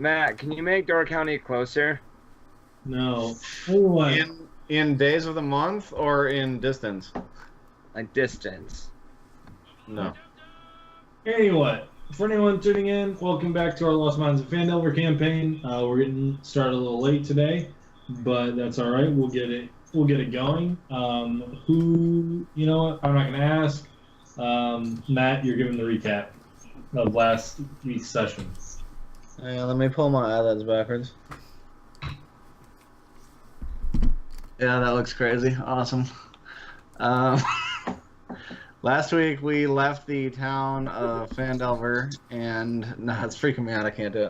Matt, can you make Door County closer? No. What? In days of the month or in distance? Like distance. No. Anyway, for anyone tuning in, welcome back to our Lost Minds of Fandelver campaign. We're getting started a little late today, but that's all right. We'll get it. We'll get it going. Who? You know what? I'm not going to ask. Matt, you're giving the recap of last week's session. Yeah, let me pull my eyelids backwards. Yeah, that looks crazy. Awesome. Last week we left the town of Fandelver, and no, it's freaking me out. I can't do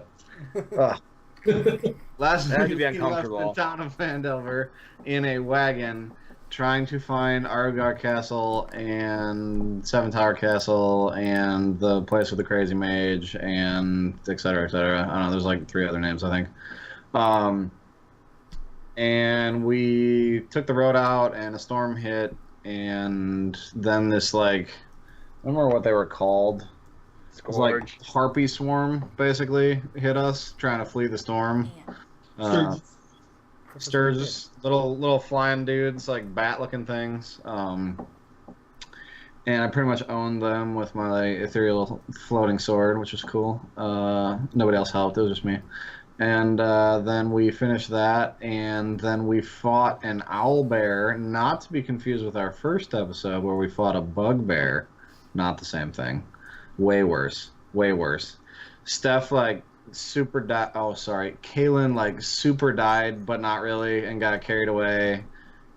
it. Last That had week to be we left the uncomfortable. town of Fandelver in a wagon, trying to find Argar Castle and Seven Tower Castle and the place with the crazy mage and et cetera, et cetera. I don't know. There's like 3 other names, I think. And we took the road out, and a storm hit, and then this, like, I don't remember what they were called. It was like Scourge. harpy swarm, basically, hit us, trying to flee the storm. Sturges, little flying dudes, like bat-looking things. And I pretty much owned them with my ethereal floating sword, which was cool. Nobody else helped, it was just me. And then we finished that, and then we fought an owlbear, not to be confused with our first episode where we fought a bugbear. Not the same thing. Way worse. Way worse. Steph, like, super died. Oh, sorry. Kaylin, like, super died, but not really, and got carried away.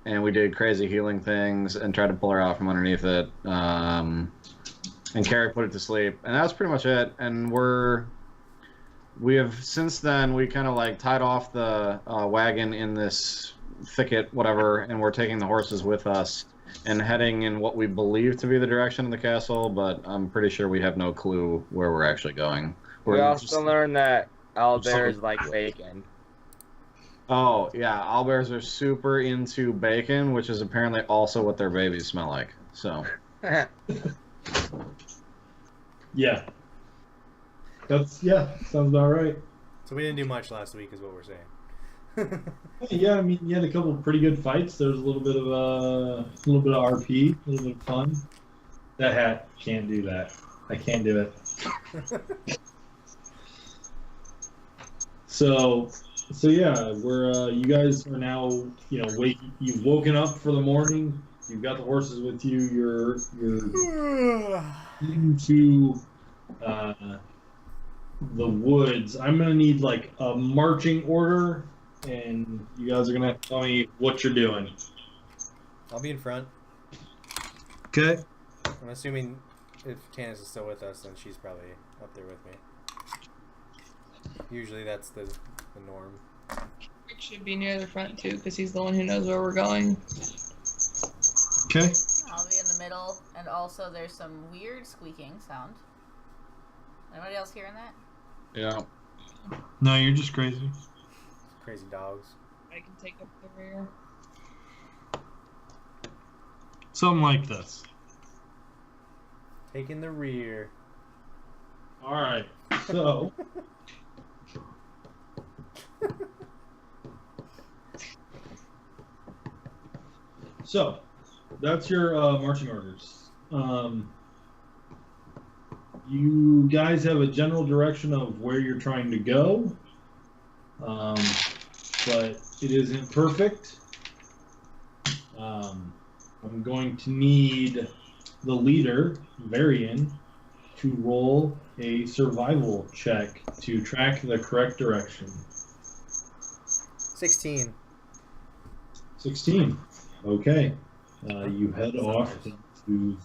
And we did crazy healing things and tried to pull her out from underneath it. And Carrie put it to sleep. And that was pretty much it. And we have since then, we kind of like tied off the wagon in this thicket, whatever, and we're taking the horses with us and heading in what we believe to be the direction of the castle, but I'm pretty sure we have no clue where we're actually going. We also learned that owlbears so- like bacon. Oh, yeah, owlbears are super into bacon, which is apparently also what their babies smell like. So, Yeah. Sounds about right. So we didn't do much last week, is what we're saying. Yeah, I mean, you had a couple of pretty good fights. There was a little bit of RP, a little bit of fun. That hat can't do that. I can't do it. So yeah, we're you guys are now, you've woken up for the morning. You've got the horses with you. You're into the woods. I'm gonna need like a marching order, and you guys are gonna have to tell me what you're doing. I'll be in front. Okay. I'm assuming if Candace is still with us, then she's probably up there with me. Usually that's the norm. Rick should be near the front too, because he's the one who knows where we're going. Okay. I'll be in the middle, and also there's some weird squeaking sound. Anybody else hearing that? yeah. No, you're just crazy. Crazy dogs. I can take up the rear. Something like this. Taking the rear. All right. So. So, that's your marching orders. You guys have a general direction of where you're trying to go, but it isn't perfect. I'm going to need the leader, Varian, to roll a survival check to track the correct direction. 16. 16. Okay. You head off to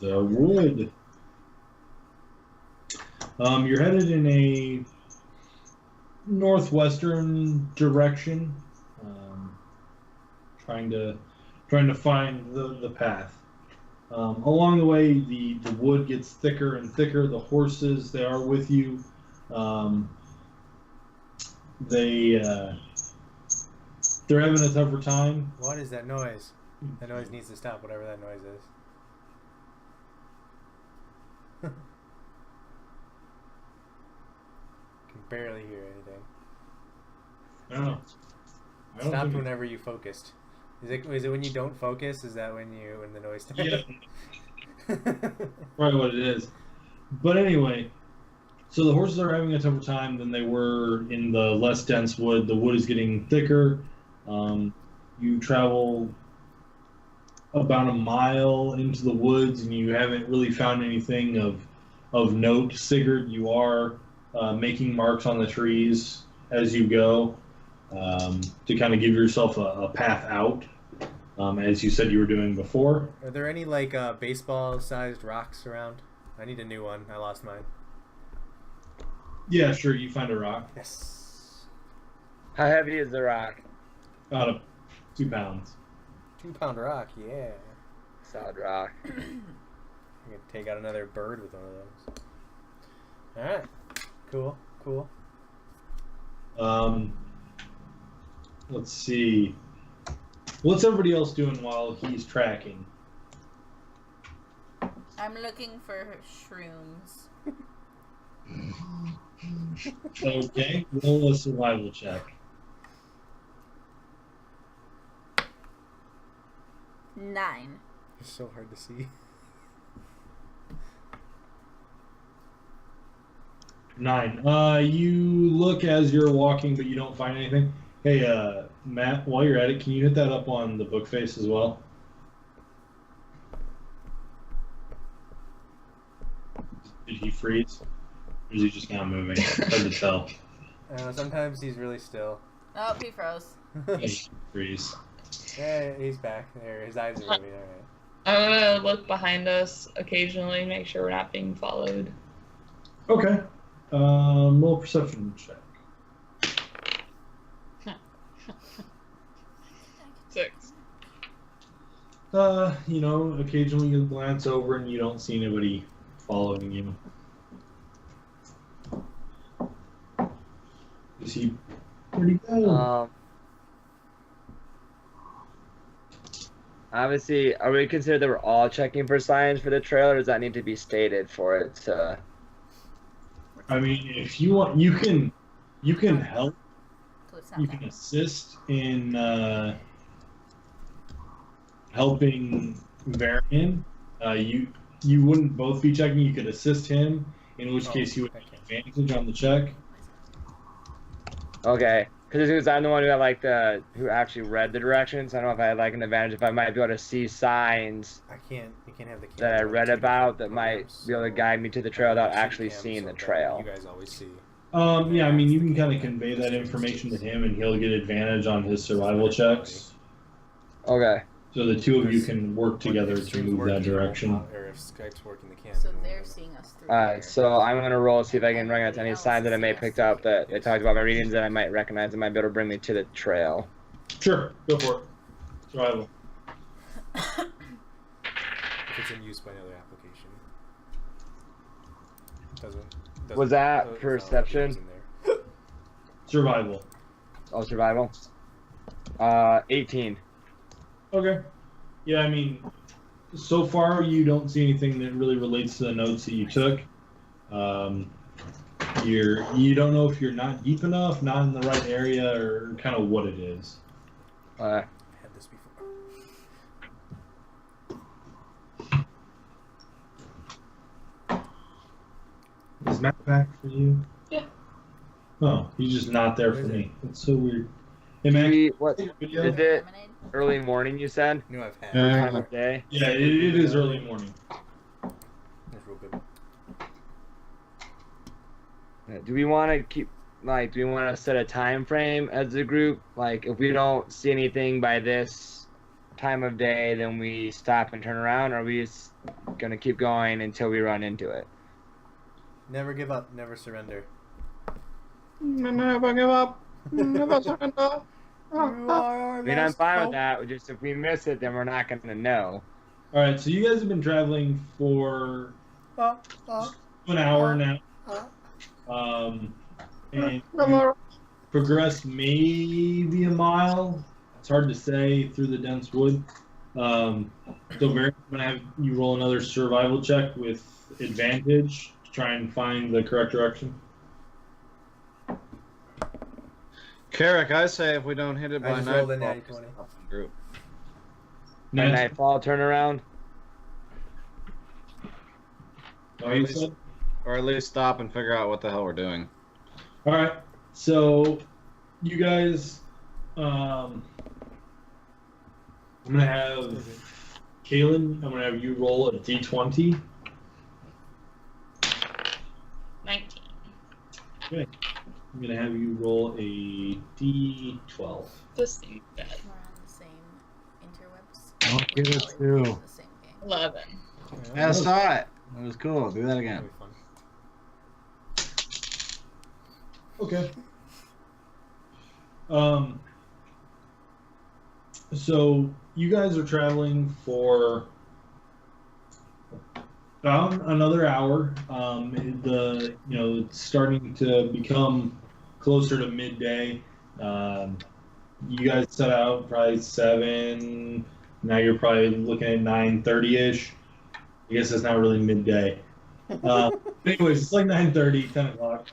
the wood. You're headed in a northwestern direction, trying to find the path. Along the way, the wood gets thicker and thicker. The horses, they are with you. They're having a tougher time. What is that noise? That noise needs to stop, whatever that noise is. Can barely hear anything. I don't know. I don't Stopped think whenever you focused. Is it when you don't focus? Is that when the noise starts? Yeah, probably what it is. But anyway, so the horses are having a tougher time than they were in the less dense wood. The wood is getting thicker. You travel about a mile into the woods, and you haven't really found anything of note. Sigurd, you are making marks on the trees as you go to kind of give yourself a path out, as you said you were doing before. Are there any like baseball-sized rocks around? I need a new one. I lost mine. Yeah, sure. You find a rock, Yes. How heavy is the rock? about 2 pounds. 2-pound rock. Yeah. Solid rock. I can take out another bird with one of those. All right. Cool. Let's see. What's everybody else doing while he's tracking? I'm looking for shrooms. Okay, roll a survival check. 9. It's so hard to see. 9. You look as you're walking, but you don't find anything. Hey, Matt, while you're at it, can you hit that up on the book face as well? Did he freeze? Or is he just now moving? Hard to tell. Sometimes he's really still. Oh, he froze. Freeze. Yeah, he's back. There, his eyes are moving. All right. I'm gonna look behind us occasionally, make sure we're not being followed. Okay. Roll a perception check. 6. Occasionally you glance over and you don't see anybody following you. Is he pretty good? Obviously, are we considered that we're all checking for signs for the trail, or does that need to be stated for it to... I mean, if you want, you can help. So it's not You that. can assist in helping Varian. You wouldn't both be checking. You could assist him, in which case you would have advantage on the check. Okay. Because I'm the one who actually read the directions. I don't know if I had like an advantage if I might be able to see signs I can't. You can't have the that I camera read on two about that different might programs, be able to so guide me to the trail without I have actually two cams seeing so the that trail. You guys always see. Yeah, I mean, you can kind of convey that information to him, and he'll get advantage on his survival checks. Okay. So the two of you can work together If to Stream's move that working, it won't direction. pop- Or if Skype's working, the camera. So won't they're work. seeing us through Alright, here. so I'm gonna roll, see if I can bring out any signs that I may have picked up that they talked about my readings that I might recognize that might be able to bring me to the trail. Sure, go for it. Survival. If it's in use by another application. Doesn't Was that it's not perception? in there. Survival. Oh, survival. 18. Okay. Yeah, I mean, so far you don't see anything that really relates to the notes that you took. You don't know if you're not deep enough, not in the right area, or kind of what it is. I've had this before. Is Matt back for you? Yeah. Oh, he's just not there for Where is me. That's so weird. Hey, Matt. What can you take a is video? it? Early morning, you said? No, I've had. Time of day? Yeah, it is early morning. That's real good. Do we want to do we want to set a time frame as a group? Like, if we don't see anything by this time of day, then we stop and turn around, or are we just going to keep going until we run into it? Never give up. Never surrender. Never give up. Never surrender. I mean, I'm fine with that. Just if we miss it, then we're not going to know. All right, so you guys have been traveling for an hour now. And you progressed maybe a mile. It's hard to say through the dense wood. So Barry, I'm gonna have you roll another survival check with advantage to try and find the correct direction. Carrick, I say if we don't hit it I by just rolled a nightfall, natty 20. stop the group. By nightfall turnaround. Oh, you said? Or at least stop and figure out what the hell we're doing. All right. So, you guys, I'm gonna have Kaylin. I'm gonna have you roll a d20. 19. Okay. I'm gonna have you roll a d12. This seems bad. We're on the same interwebs. I'll give it We're two. in the same game. 11. Yeah, I saw it. It was cool. Do that again. That'll be fun. Okay. So you guys are traveling for about another hour. It's starting to become closer to midday. You guys set out probably 7. Now you're probably looking at 9:30ish. I guess it's not really midday. Anyways, it's like 9:30, 10 o'clock.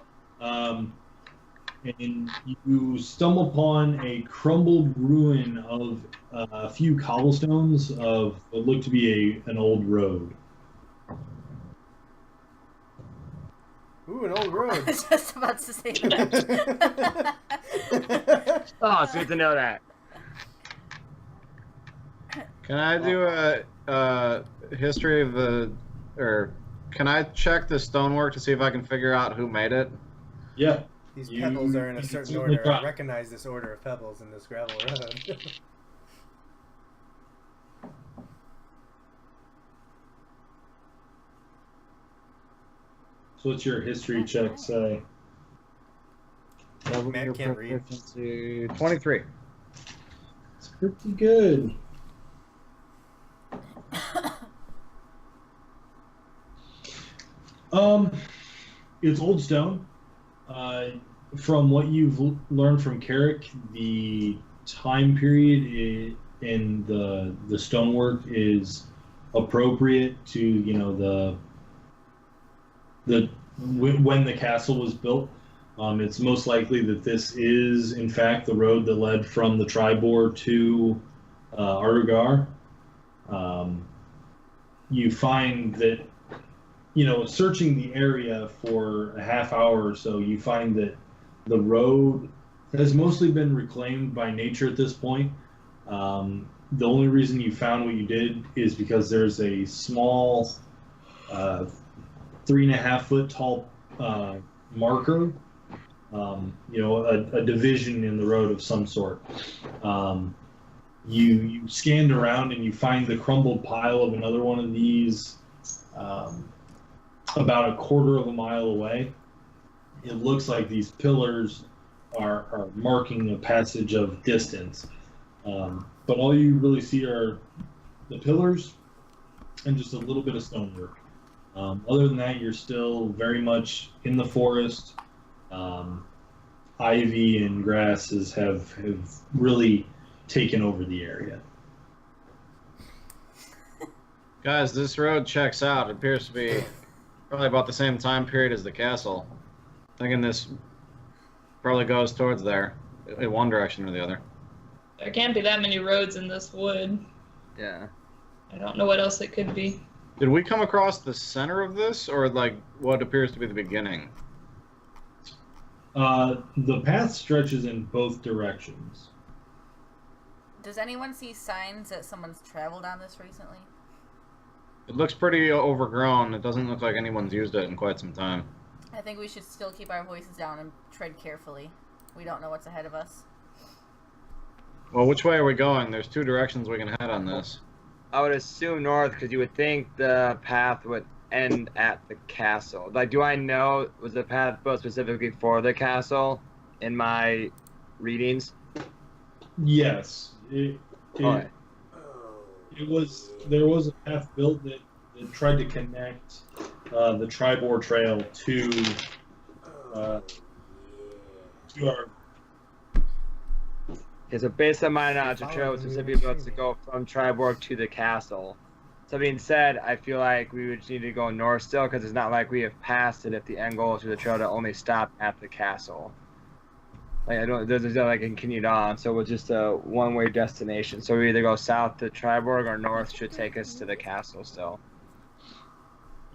And you stumble upon a crumbled ruin of a few cobblestones of what looked to be an old road. Ooh, an old I road. was just about to say that. Oh, it's good to know that. Can I do a history of the, or can I check the stonework to see if I can figure out who made it? Yeah. These You- pebbles are in a you certain certainly order. I try. recognize this order of pebbles in this gravel road. So what's your history check say? Double Matt your can't read. proficiency. 23. It's pretty good. It's old stone. From what you've learned from Carrick, the time period in the stonework is appropriate to when the castle was built. It's most likely that this is in fact the road that led from the Tribor to Ardugar. You find that searching the area for a half hour or so, you find that the road has mostly been reclaimed by nature at this point. The only reason you found what you did is because there's a small 3.5 foot tall marker, a division in the road of some sort. You scanned around and you find the crumbled pile of another one of these about a quarter of a mile away. It looks like these pillars are marking a passage of distance. But all you really see are the pillars and just a little bit of stonework. Other than that, you're still very much in the forest. Ivy and grasses have really taken over the area. Guys, this road checks out. It appears to be probably about the same time period as the castle. Thinking this probably goes towards there, in one direction or the other. There can't be that many roads in this wood. Yeah. I don't know what else it could be. Did we come across the center of this, or like what appears to be the beginning? The path stretches in both directions. Does anyone see signs that someone's traveled on this recently? It looks pretty overgrown. It doesn't look like anyone's used it in quite some time. I think we should still keep our voices down and tread carefully. We don't know what's ahead of us. Well, which way are we going? There's two directions we can head on this. I would assume north because you would think the path would end at the castle. Like, do I know, was the path built specifically for the castle in my readings? Yes. Alright. There was a path built that tried to connect the Tribor Trail to our. Okay, so based on my knowledge, the trail was specifically built to go from Triborg to the castle. So being said, I feel like we would need to go north still because it's not like we have passed it if the end goal is to the trail to only stop at the castle. Like I don't, there's like continued on, so it's just a one-way destination. So we either go south to Triborg or north should take us to the castle still.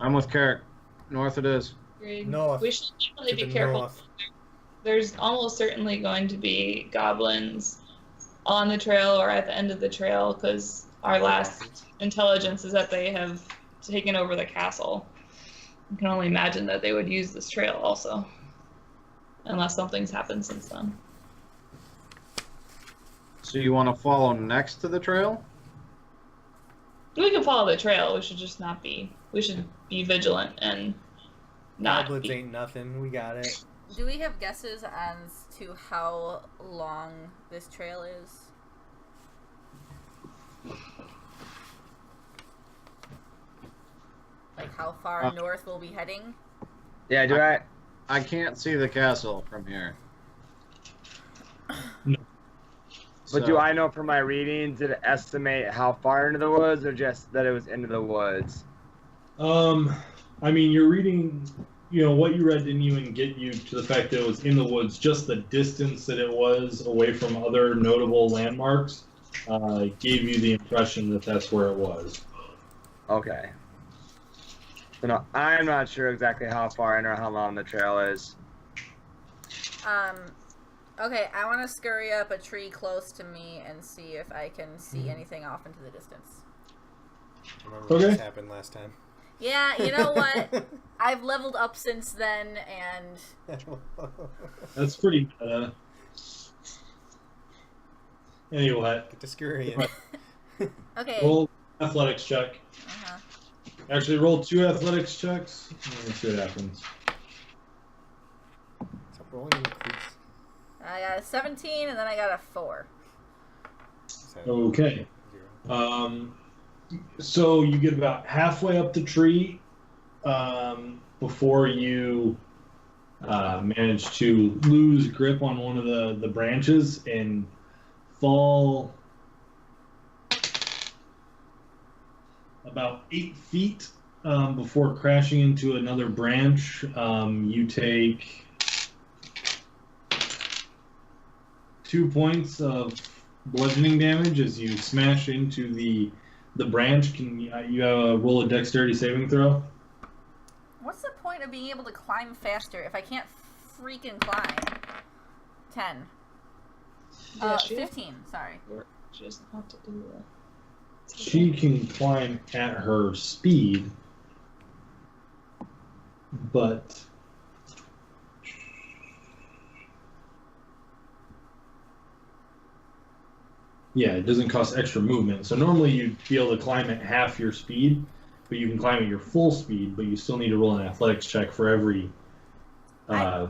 I'm with Carrick. North it is. Agreed. North. We should To definitely the be careful. north. There's almost certainly going to be goblins on the trail or at the end of the trail because our last intelligence is that they have taken over the castle. I can only imagine that they would use this trail also, unless something's happened since then. So you want to follow next to the trail? We can follow the trail. We should just not be. We should be vigilant and not. Goblins Be. ain't nothing. We got it. Do we have guesses as to how long this trail is? Like how far north we'll be heading? Yeah, I can't see the castle from here. But do I know from my readings, did it estimate how far into the woods or just that it was into the woods? I mean, you're reading, what you read didn't even get you to the fact that it was in the woods. Just the distance that it was away from other notable landmarks gave you the impression that that's where it was. Okay. So no, I'm not sure exactly how far in or how long the trail is. Okay, I want to scurry up a tree close to me and see if I can see anything off into the distance. I remember what happened last time. Yeah, you know what? I've leveled up since then, and... That's pretty meta. Anyway. Get to scurrying. Okay. Roll athletics check. Uh-huh. Actually, roll 2 athletics checks. Let's see what happens. Stop rolling in the crease. I got a 17, and then I got a 4. Okay. So you get about halfway up the tree before you manage to lose grip on one of the branches and fall about 8 feet before crashing into another branch. You take 2 points of bludgeoning damage as you smash into the branch. Can you roll a dexterity saving throw? What's the point of being able to climb faster if I can't freaking climb? 10. Yeah, 15, sorry. She doesn't have to do that. She can climb at her speed, but yeah, it doesn't cost extra movement. So normally you'd be able to climb at half your speed, but you can climb at your full speed, but you still need to roll an athletics check for every... I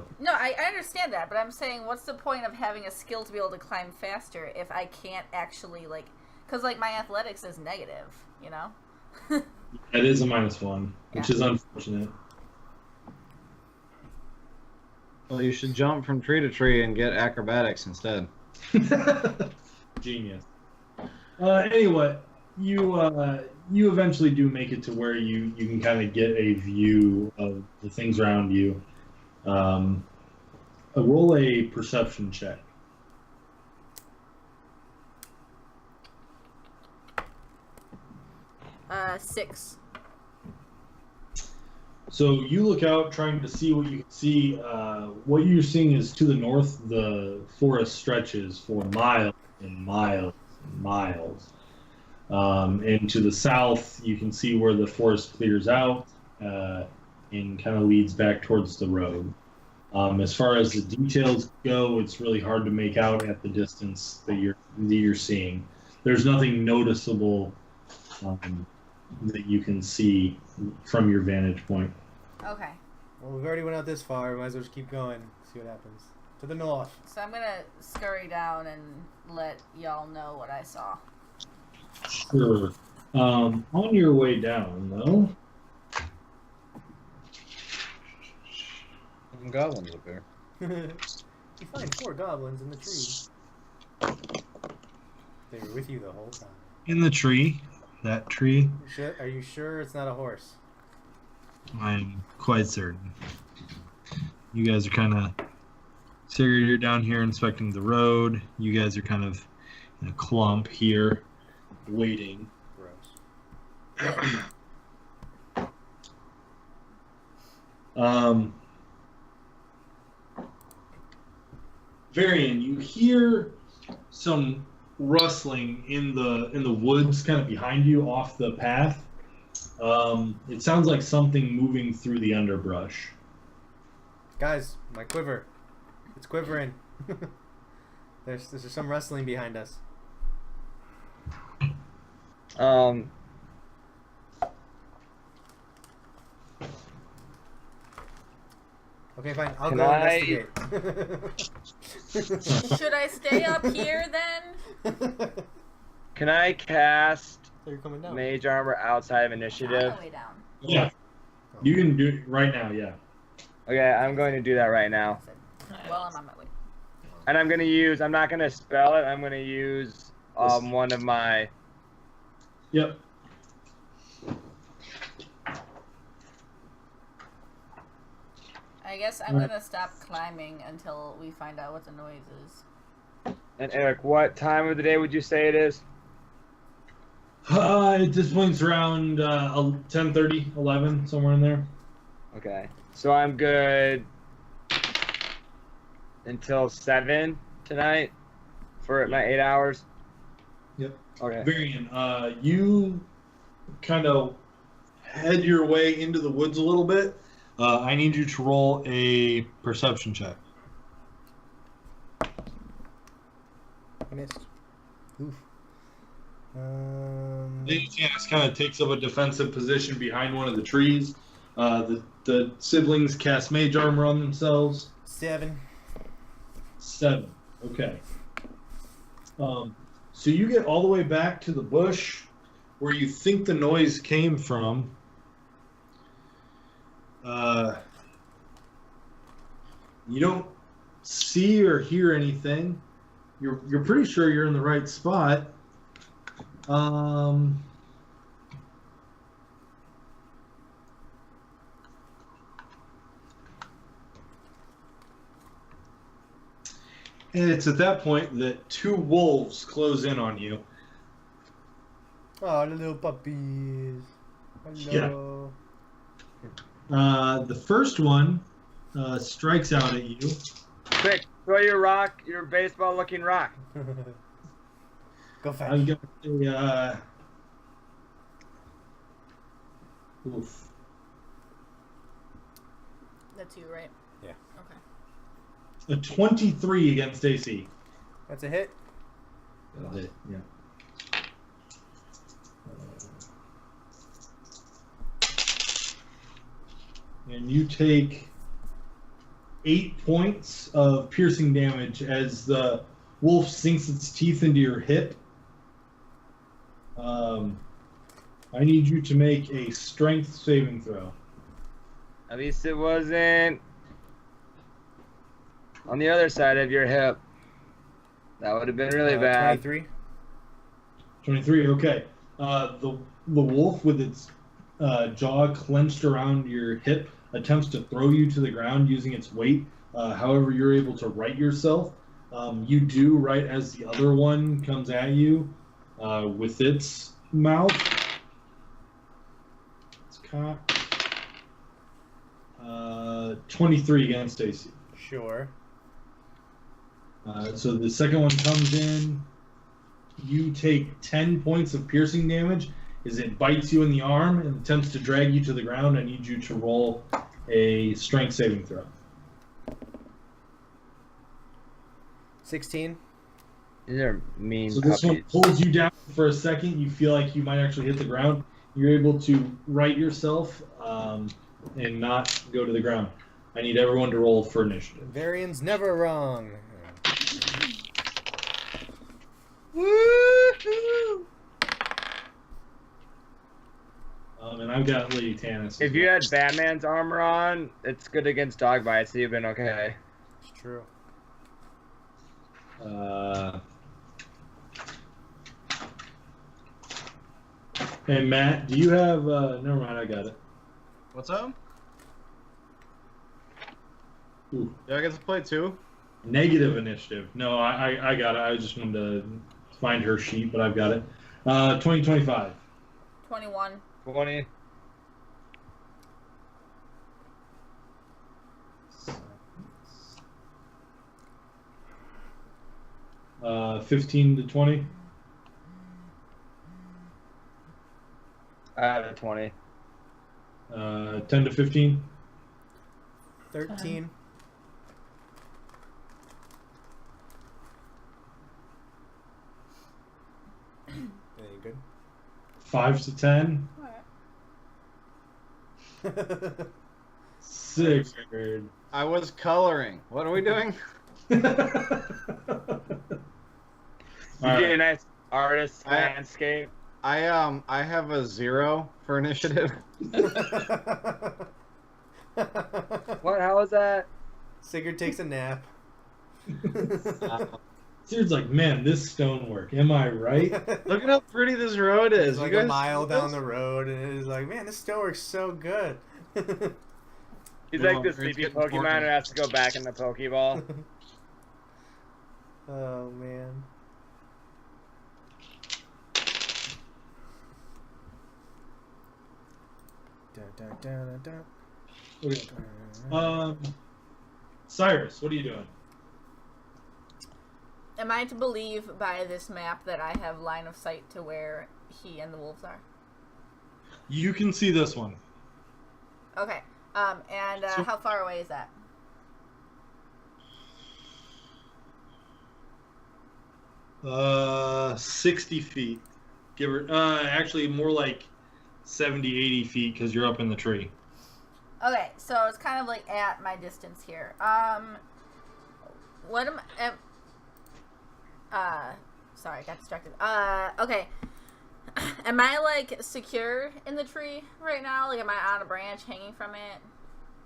understand that, but I'm saying what's the point of having a skill to be able to climb faster if I can't actually, like... Because, like, my athletics is negative, you know? That is a -1, which is unfortunate. Well, you should jump from tree to tree and get acrobatics instead. Genius. Anyway, you eventually do make it to where you can kind of get a view of the things around you. Roll a perception check. 6. So you look out trying to see what you can see. What you're seeing is to the north, the forest stretches for miles and miles and miles. And to the south, you can see where the forest clears out and kind of leads back towards the road. As far as the details go, it's really hard to make out at the distance that you're seeing. There's nothing noticeable that you can see from your vantage point. Okay. Well, we've already went out this far. Might as well just keep going. See what happens. To the north. So I'm gonna scurry down and let y'all know what I saw. Sure. On your way down, though. Some goblins up there. You find 4 goblins in the tree. They were with you the whole time. In the tree. That tree. Are you sure it's not a horse? I'm quite certain. You guys are kind of Sigurd, you're down here inspecting the road. You guys are kind of in a clump here, waiting. Gross. Varian, you hear some rustling in the woods, kind of behind you, off the path. It sounds like something moving through the underbrush. Guys, my quiver. It's quivering. There's some rustling behind us. Okay, fine. I'll go investigate. Should I stay up here then? Can I cast You're coming down. Mage Armor outside of I'm initiative? on the way down. Yeah, you can do it right now. Yeah. Okay, I'm going to do that right now. Well, I'm on my way. And I'm gonna use. I'm not gonna spell it. I'm gonna use one of my. Yep. I guess I'm gonna stop climbing until we find out what the noise is. And Eric, what time of the day would you say it is? At this point, it's around 10:30, 11, somewhere in there. Okay, so I'm good until 7 tonight for my 8 hours. Yep. Okay. Varian, you kind of head your way into the woods a little bit. I need you to roll a perception check. I missed. Oof. Janice kind of takes up a defensive position behind one of the trees. The siblings cast mage armor on themselves. 7. 7. Okay. So you get all the way back to the bush where you think the noise came from. You don't see or hear anything. You're pretty sure you're in the right spot. And it's at that point that 2 wolves close in on you. Oh, the little puppies. Hello. The first one strikes out at you. Quick, throw your rock, your baseball-looking rock. Go fast. I've got a oof. That's you, right? Yeah. Okay. A 23 against AC. That's a hit. Yeah. And you take 8 points of piercing damage as the wolf sinks its teeth into your hip. I need you to make a strength saving throw. At least it wasn't on the other side of your hip. That would have been really bad. 23. 23, okay. The wolf, with its jaw clenched around your hip, attempts to throw you to the ground using its weight. However, you're able to right yourself. You do right as the other one comes at you with its mouth. It's cocked. 23 against AC. Sure. So the second one comes in. You take 10 points of piercing damage as it bites you in the arm and attempts to drag you to the ground. I need you to roll a strength saving throw. 16. These are mean So this one puppies. pulls you down for a second. You feel like you might actually hit the ground. You're able to right yourself and not go to the ground. I need everyone to roll for initiative. Varian's never wrong. Woo-hoo! And I've got Lady Tanis. If you had Batman's armor on, it's good against dog bites, so you've been okay. It's true. And Matt, do you have? Never mind, I got it. What's up? Ooh. Do I get to play too? Negative initiative. No, I got it. I just wanted to find her sheet, but I've got it. 2025. 21. 20. 15 to 20. I have a 20. 10 to 15. 13. Any good? 5 to 10. Alright. 6. I was coloring. What are we doing? You All get right. a nice artist I- landscape. I have a 0 for initiative. What? How was that? Sigurd takes a nap. Dude's like, man, this stonework. Am I right? Look at how pretty this road is. It's like you a guys mile see down this? the road, and it's like, man, this stonework's so good. He's Well, like the it's sleepy getting Pokemon important. who has to go back in the Pokeball. Oh man. Dun, dun, dun, dun, Okay. dun. Cyrus, what are you doing? Am I to believe by this map that I have line of sight to where he and the wolves are? You can see this one. Okay. And So- how far away is that? Uh, 60 feet. Give her. Actually, more like 70, 80 feet because you're up in the tree. Okay, so it's kind of like at my distance here. What am sorry, I got distracted. Okay. Am I like secure in the tree right now? Like, am I on a branch hanging from it?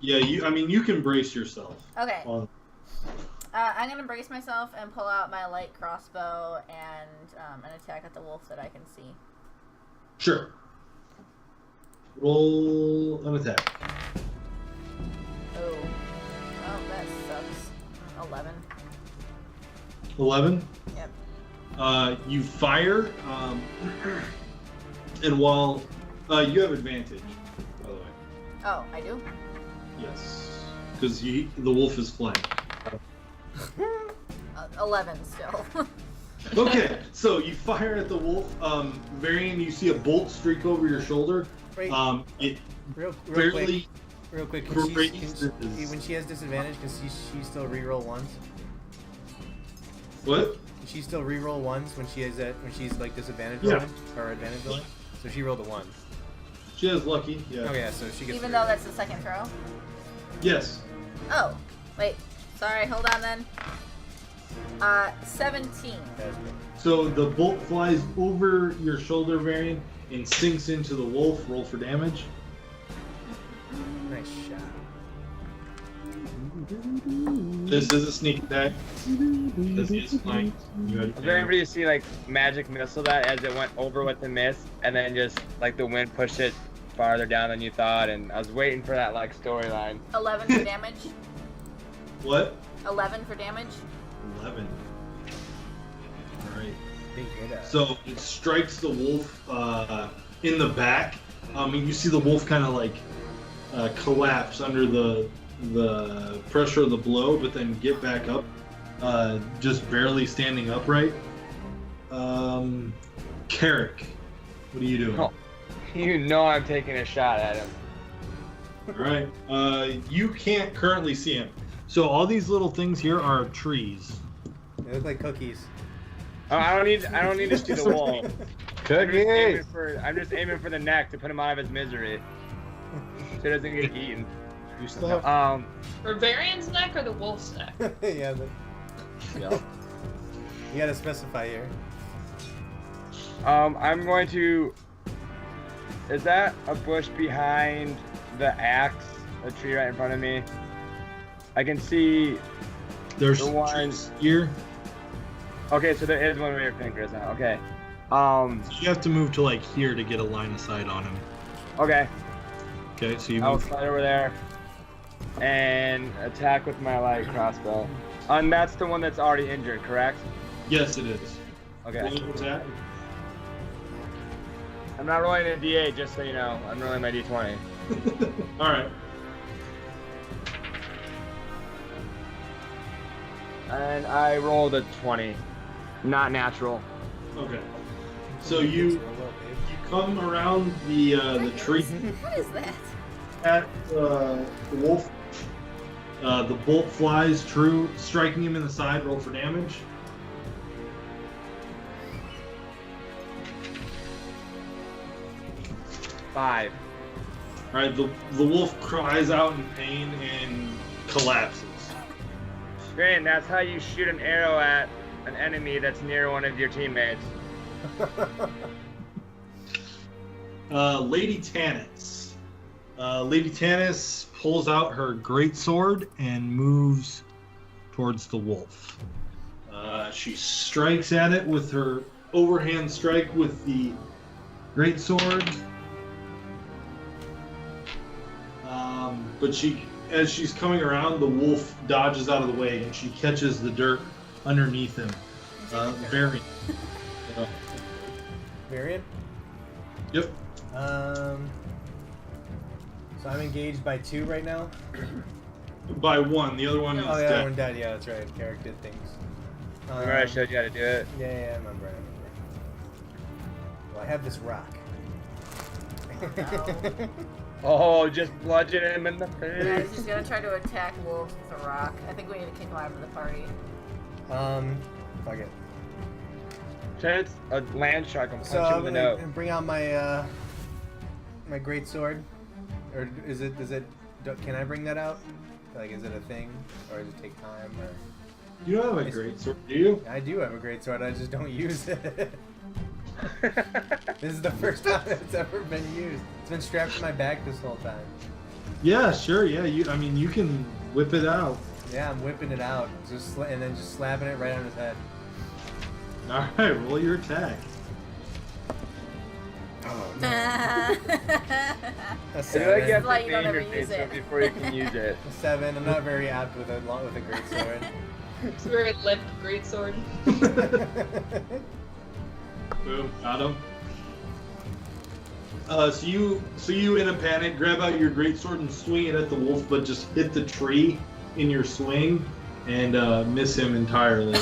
Yeah, you can brace yourself. Okay. On, I'm gonna brace myself and pull out my light crossbow and an attack at the wolf that I can see. sure. Roll an attack. Oh, that sucks. 11. 11. Yep. You fire, and while you have advantage, by the way. Oh, I do. Yes, because the wolf is flying. 11 still. Okay, so you fire at the wolf. Varian, you see a bolt streak over your shoulder. Wait, It real barely. quick. grazes. When she has disadvantage, can she still reroll ones? What? Can she still reroll ones when she has that? When she's like disadvantage Yeah. rolling or advantage rolling? So she rolled a 1. She has lucky. Yeah. Oh yeah, so she gets. Even to though reroll. that's the second throw. Yes. Oh, wait. Sorry, hold on then. 17. That's good. So the bolt flies over your shoulder, Varian, and sinks into the wolf. Roll for damage. Nice shot. This is a sneak attack. This is flying. You had Was there anybody to see like magic missile that as it went over with the mist and then just like the wind pushed it farther down than you thought? And I was waiting for that like storyline. 11 for damage. What? 11 for damage. 11. All right. Big hit. So it strikes the wolf in the back. And you see the wolf kind of like collapse under the pressure of the blow, but then get back up, just barely standing upright. Carrick, what are you doing? Oh. You know I'm taking a shot at him. All right. You can't currently see him. So all these little things here are trees. They look like cookies. Oh, I don't need to see the wall. Cookies. I'm just aiming for the neck to put him out of his misery, so he doesn't get eaten. You still have. For Varian's neck or the wolf's neck? Yeah. You gotta specify here. I'm going to. Is that a bush behind the axe? A tree right in front of me. I can see. There's the one- trees here. Okay, so there is one where your finger is now. Okay. You have to move to like here to get a line of sight on him. Okay. Okay, so you I'll move. slide over there and attack with my light crossbow. And that's the one that's already injured, correct? Yes, it is. Okay. What was that? I'm not rolling a D8, just so you know. I'm rolling my D20. All right. And I rolled a 20. Not natural. Okay. So you come around the tree What is that? at the wolf. The bolt flies true, striking him in the side. Roll for damage. Five. All right. The wolf cries out in pain and collapses. Great, and that's how you shoot an arrow at an enemy that's near one of your teammates. Lady Tannis. Lady Tannis pulls out her greatsword and moves towards the wolf. She strikes at it with her overhand strike with the greatsword. But as she's coming around, the wolf dodges out of the way and she catches the dirt underneath him. Varian. Varian? Yep. So I'm engaged by 2 right now. By 1. The other one is Oh, yeah, dead. one dead. Yeah, that's right. Carrick did things. Remember I showed you how to do it? Yeah, I remember. Well, I have this rock. Oh, just bludgeon him in the Yeah, face. he's gonna try to attack wolves with a rock. I think we need to kick him out of the party. Fuck it. Chance a land shark and punch So him I'm in the nose. gonna bring out my my great sword, or is it? Can I bring that out? Like, is it a thing, or does it take time? Or You don't have a greatsword, do you? I do have a great sword. I just don't use it. This is the first time it's ever been used. It's been strapped to my back this whole time. Yeah, sure. Yeah, you can whip it out. Yeah, I'm whipping it out, and then just slapping it right on his head. All right, roll your attack. Oh no. A I feel like you have Like to you don't name your ever use greatsword it. before you can use it. A 7. I'm not very apt with a great sword. It's a very limp greatsword. Boom, got him. So you in a panic grab out your greatsword and swing it at the wolf, but just hit the tree in your swing and miss him entirely.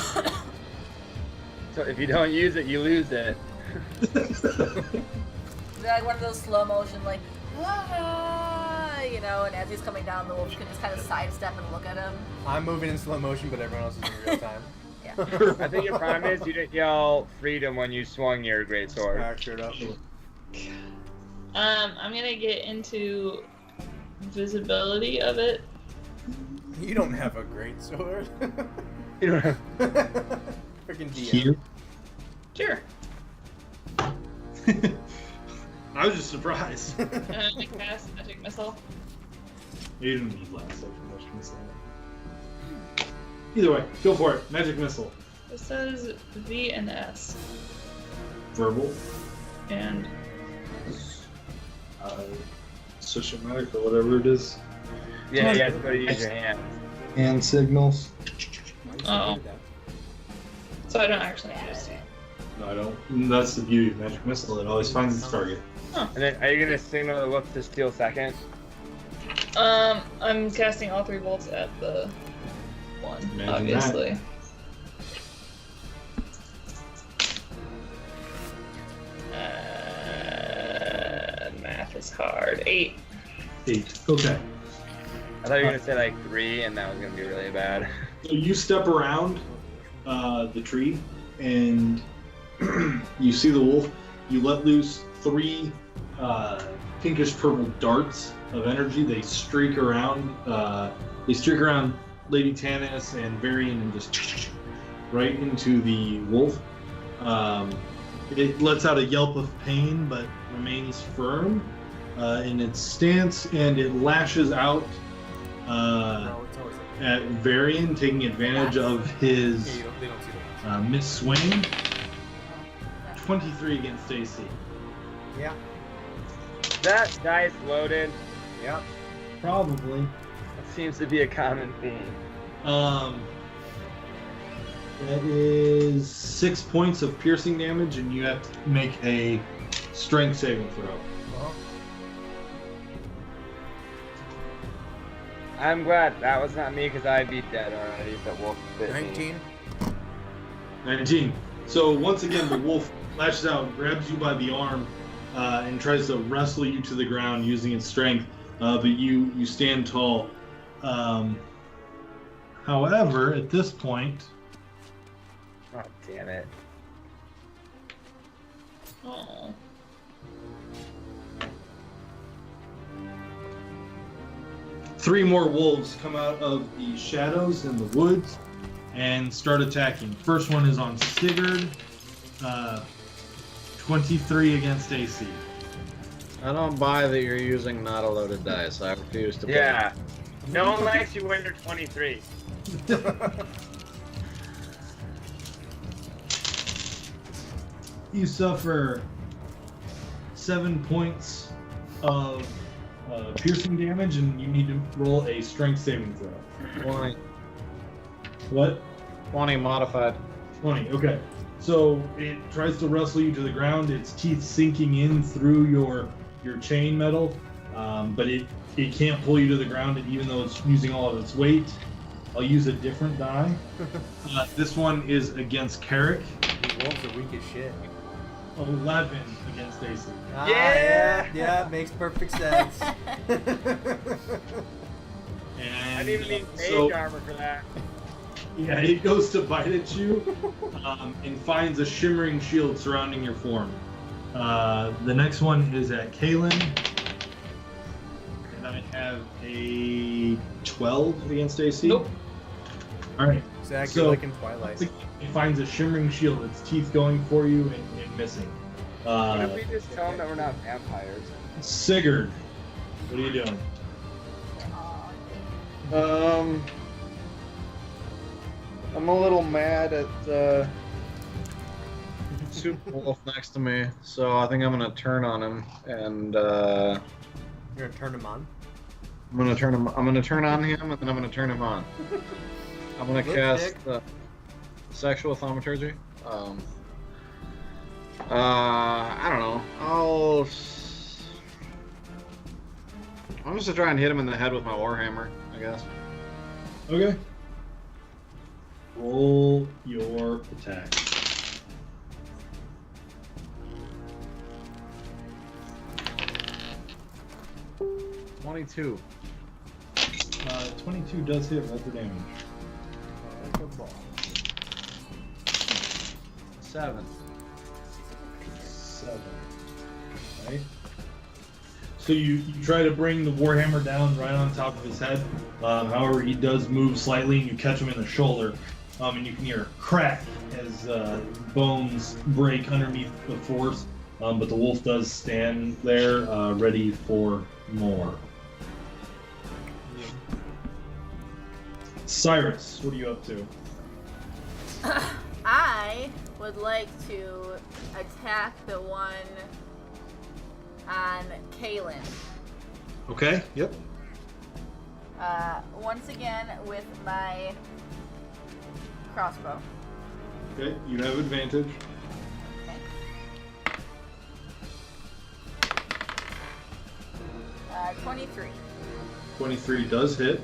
So if you don't use it, you lose it. Like one of those slow motion, like, "Wah!" you know, and as he's coming down, the wolf can just kind of sidestep and look at him. I'm moving in slow motion, but everyone else is in real time. Yeah. I think your problem is you didn't yell freedom when you swung your greatsword. Accurate up. I'm gonna get into visibility of it. You don't have a great sword. You don't have... Freaking DM. Here? Sure. I was just surprised. I'm gonna cast magic missile. You didn't need last for magic missile. Either way, go for it. Magic missile. It says V and S. Verbal. And Sociomatic or whatever it is. Yeah, you have to go to use your hand. Hand signals. oh, so I don't actually use it. No, I don't. That's the beauty of magic missile. It always finds its target. And then, are you gonna signal the wolf to steal second? I'm casting all 3 bolts at the one, Imagine obviously. Math is hard. 8. 8. Okay. I thought you were gonna say like 3, and that was gonna be really bad. So you step around the tree, and you see the wolf. You let loose 3 pinkish purple darts of energy. They streak around. Lady Tannis and Varian, and just right into the wolf. It lets out a yelp of pain, but remains firm in its stance, and it lashes out at Varian, taking advantage of his miss-swing. 23 against AC. Yeah. That dice loaded. Yep. Probably. That seems to be a common theme. That is 6 points of piercing damage, and you have to make a strength saving throw. I'm glad that was not me because I'd be dead already. That wolf bit me. 19. 19. So once again, the wolf lashes out, grabs you by the arm, and tries to wrestle you to the ground using its strength. But you stand tall. However, at this point, Oh, damn it. Oh. three more wolves come out of the shadows in the woods and start attacking. First one is on Sigurd. 23 against AC. I don't buy that you're using not a loaded dice. I refuse to play. Yeah. No one likes you when you're 23. You suffer 7 points of piercing damage, and you need to roll a strength saving throw. 20. What? 20 modified. 20, okay. So it tries to wrestle you to the ground, its teeth sinking in through your chain metal, but it can't pull you to the ground, and even though it's using all of its weight. I'll use a different die. This one is against Carrick. These wolves are weak as shit. 11 against AC. Yeah, makes perfect sense. I didn't even need mage armor for that. Yeah, it goes to bite at you and finds a shimmering shield surrounding your form. The next one is at Kaylin. And I have a 12 against AC. Nope. All right. Exactly like in Twilight. It finds a shimmering shield, its teeth going for you and missing. What if we just tell them that we're not vampires? Sigurd, what are you doing? I'm a little mad at Super Wolf next to me, so I think I'm gonna turn on him and You're gonna turn him on? I'm gonna turn on him and then I'm gonna turn him on. I'm gonna cast sexual thaumaturgy. I don't know. I'm just gonna try and hit him in the head with my warhammer, I guess. Okay. Roll your attack. $22. 22 does hit. Roll for damage. Seven. 7. Right. So you try to bring the warhammer down right on top of his head. However, he does move slightly, and you catch him in the shoulder. And you can hear a crack as bones break underneath the force. But the wolf does stand there, ready for more. Cyrus, what are you up to? I would like to attack the one on Kaylin. Okay, yep. Once again with my crossbow. Okay, you have advantage. Okay. 23. 23 does hit.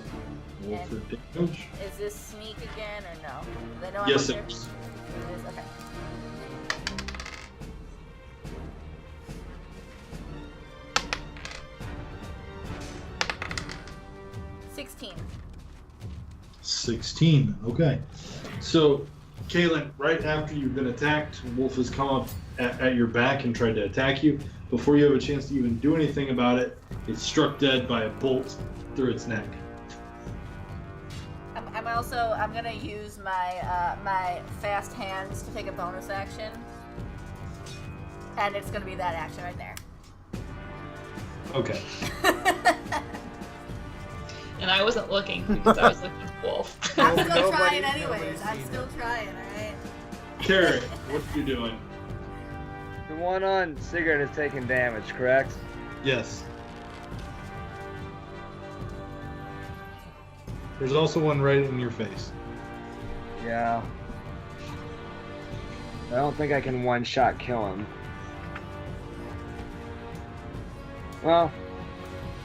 Roll And for damage. Is this sneak again or no? They know Yes, I'm it up is. there? It is? Okay. $16. 16. Okay. So, Kaylin, right after you've been attacked, Wolf has come up at your back and tried to attack you. Before you have a chance to even do anything about it, it's struck dead by a bolt through its neck. I'm gonna use my my fast hands to take a bonus action, and it's gonna be that action right there. Okay. And I wasn't looking because I was looking at Wolf. I'm still Nobody- trying anyways. nobody's I'm seen still trying. All right. Carrot, what are you doing? The one on Sigurd is taking damage, correct? Yes. There's also one right in your face. Yeah. I don't think I can one-shot kill him. Well,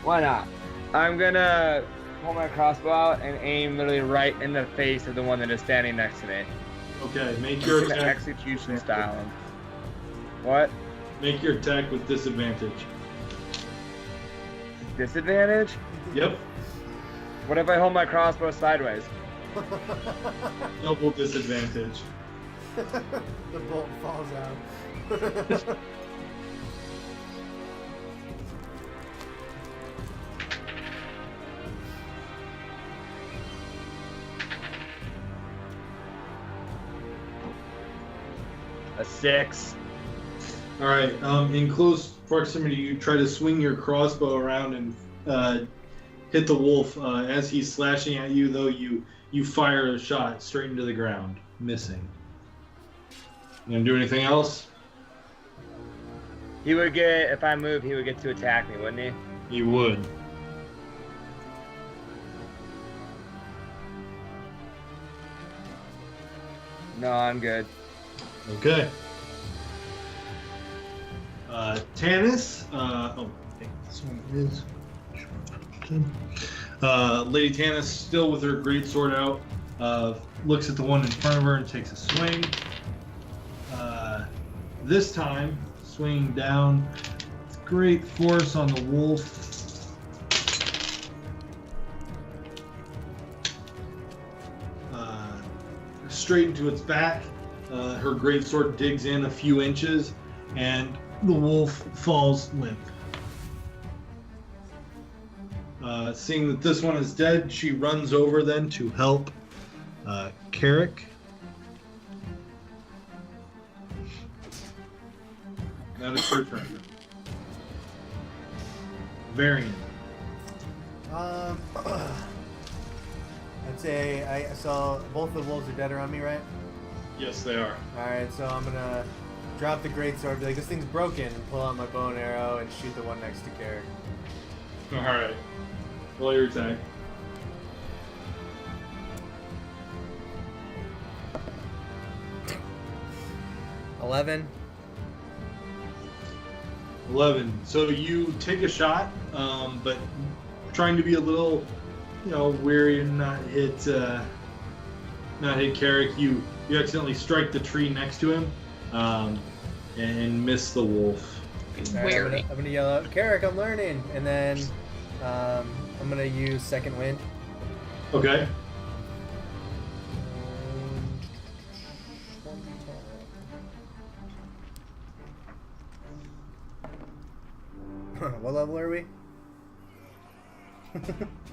why not? I'm gonna pull my crossbow out and aim literally right in the face of the one that is standing next to me. Okay, make your attack. Execution style. What? Make your attack with disadvantage. Disadvantage? Yep. What if I hold my crossbow sideways? Double disadvantage. The bolt falls out. A 6. All right. In close proximity, you try to swing your crossbow around and hit the wolf. As he's slashing at you, though, you fire a shot straight into the ground, missing. You gonna do anything else? He would get, if I move, he would get to attack me, wouldn't he? He would. No, I'm good. Okay. Tanis. This one is. Lady Tanis, still with her greatsword out, looks at the one in front of her and takes a swing. This time, swinging down with great force on the wolf. Straight into its back. Her greatsword digs in a few inches, and the wolf falls limp. Seeing that this one is dead, she runs over then to help Carrick. That is her turn. Varian. I'd say I saw both the wolves are dead around me, right? Yes, they are. Alright, so I'm gonna drop the greatsword, be like, this thing's broken, and pull out my bow and arrow and shoot the one next to Carrick. Alright. Roll your attack. $11. 11. So you take a shot, but trying to be a little, wary and not hit Carrick. You accidentally strike the tree next to him, and miss the wolf. Wary. I'm gonna yell out, Carrick, I'm learning, and then I'm gonna use second wind. Okay. What level are we?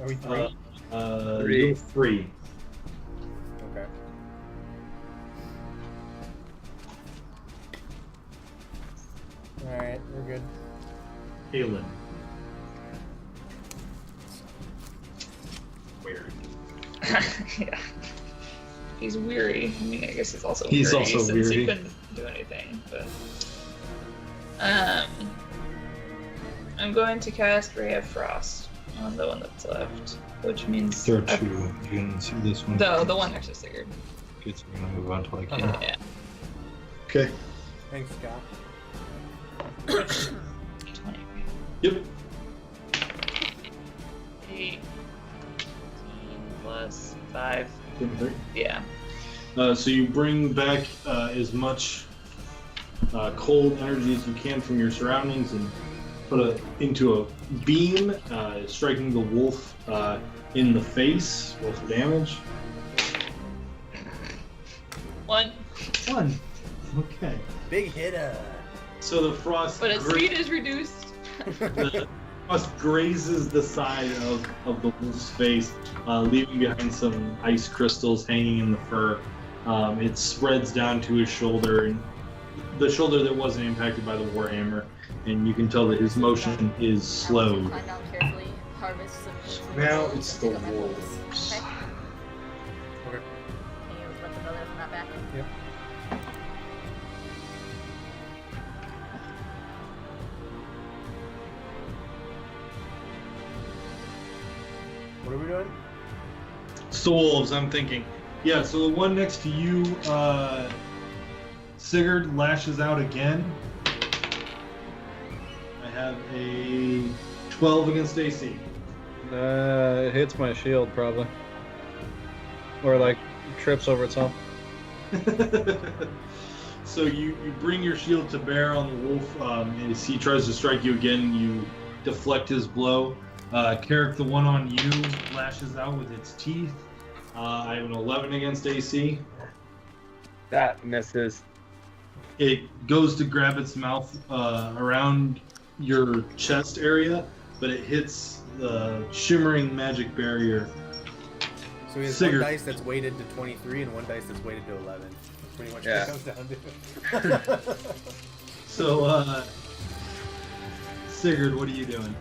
Are we 3? 3. 3. Okay. Alright, we're good. Halen. Weird. Yeah. He's weary. I mean, I guess he's also He's weary also since weary. he couldn't do anything. But I'm going to cast Ray of Frost on the one that's left, which means There are 2. You can see this one. the one next to Sigurd. Okay, so we're gonna move on to like Yeah. Okay. Thanks, Scott. 20. Yep. 18 plus 5. 23. Yeah. So you bring back as much cold energy as you can from your surroundings and put it into a beam, striking the wolf in the face. Roll for damage. 1. 1. Okay. Big hitter. So the frost. But its speed is reduced. The frost grazes the side of the wolf's face, leaving behind some ice crystals hanging in the fur. It spreads down to his shoulder, and the shoulder that wasn't impacted by the warhammer, and you can tell that his motion is slowed. Climb down carefully, harvest some. Now it's the pick up my boots. wolves. Okay. Okay. Can you let them know that I'm not back? Yep. What are we doing? It's the wolves, I'm thinking. Yeah, so the one next to you, Sigurd lashes out again. I have a 12 against AC. It hits my shield probably, or like trips over itself. So you bring your shield to bear on the wolf. As he tries to strike you again, you deflect his blow. Carrick, the one on you, lashes out with its teeth. I have an 11 against AC. That misses. It goes to grab its mouth around your chest area, but it hits the shimmering magic barrier. So he has Sigurd. one dice that's weighted to 23 and one dice that's weighted to 11. That's pretty much Yeah. what it comes down to. So, Sigurd, what are you doing?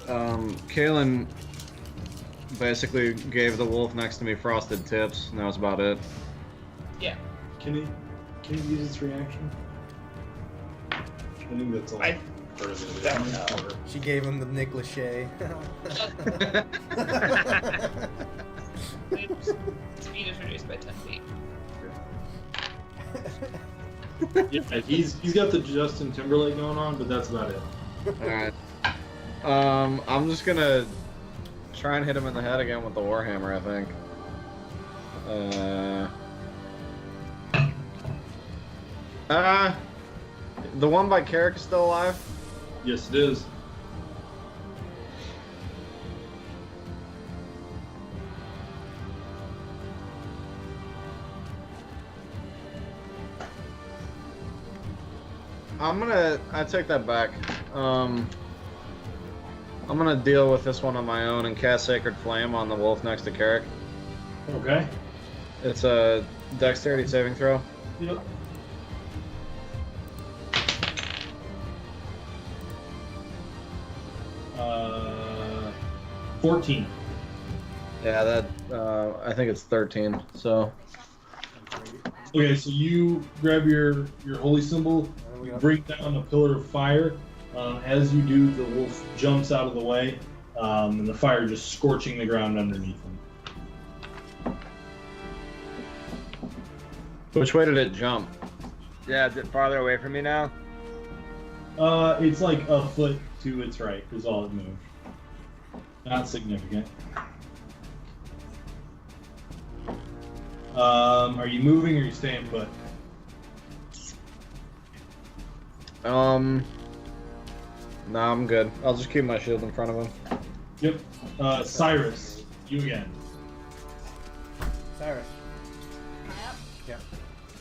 Kalen basically gave the wolf next to me frosted tips, and that was about it. Yeah. Can he use its reaction? I think that's all. I part of it. don't know. She gave him the Nick Lachey. Speed is reduced by 10 feet. Yeah, he's got the Justin Timberlake going on, but that's about it. Alright. I'm just gonna try and hit him in the head again with the Warhammer, I think. The one by Carrick is still alive? Yes, it is. I take that back. I'm gonna deal with this one on my own and cast Sacred Flame on the wolf next to Carrick. Okay. It's a dexterity saving throw. Yep. Uh, 14. Yeah, that I think it's 13. So Okay, so you grab your holy symbol, bring down a pillar of fire. As you do, the wolf jumps out of the way, and the fire just scorching the ground underneath him. which way did it jump? Yeah, is it farther away from me now? It's like a foot to its right is all it moved. Not significant. Are you moving or are you staying put? No, I'm good. I'll just keep my shield in front of him. Yep. Cyrus, you again. Cyrus. Yep. Yep.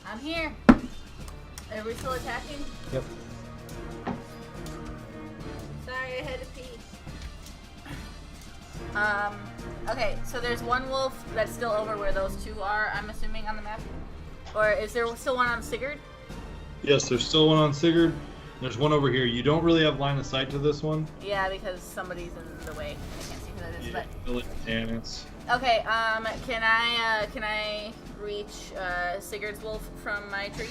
I'm here. Are we still attacking? Yep. Sorry, I had to pee. Okay, so there's one wolf that's still over where those two are, I'm assuming, on the map? Or is there still one on Sigurd? Yes, there's still one on Sigurd. There's one over here. You don't really have line of sight to this one. Yeah, because somebody's in the way. I can't see who that is, but... Damn it. Okay, can I reach Sigurd's wolf from my tree?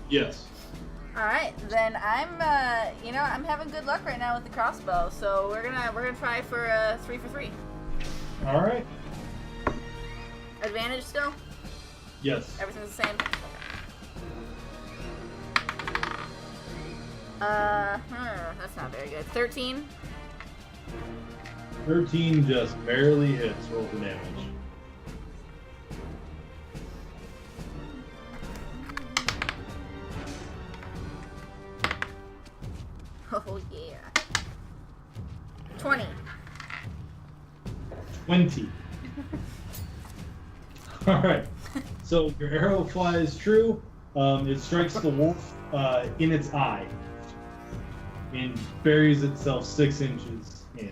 Yes. Alright, then I'm I'm having good luck right now with the crossbow, so we're gonna try for a 3 for 3. All right. Advantage still? Yes. Everything's the same. That's not very good. 13. 13 just barely hits. Roll for damage. Oh yeah. 20. 20. All right. So your arrow flies true. It strikes the wolf in its eye and buries itself 6 inches in,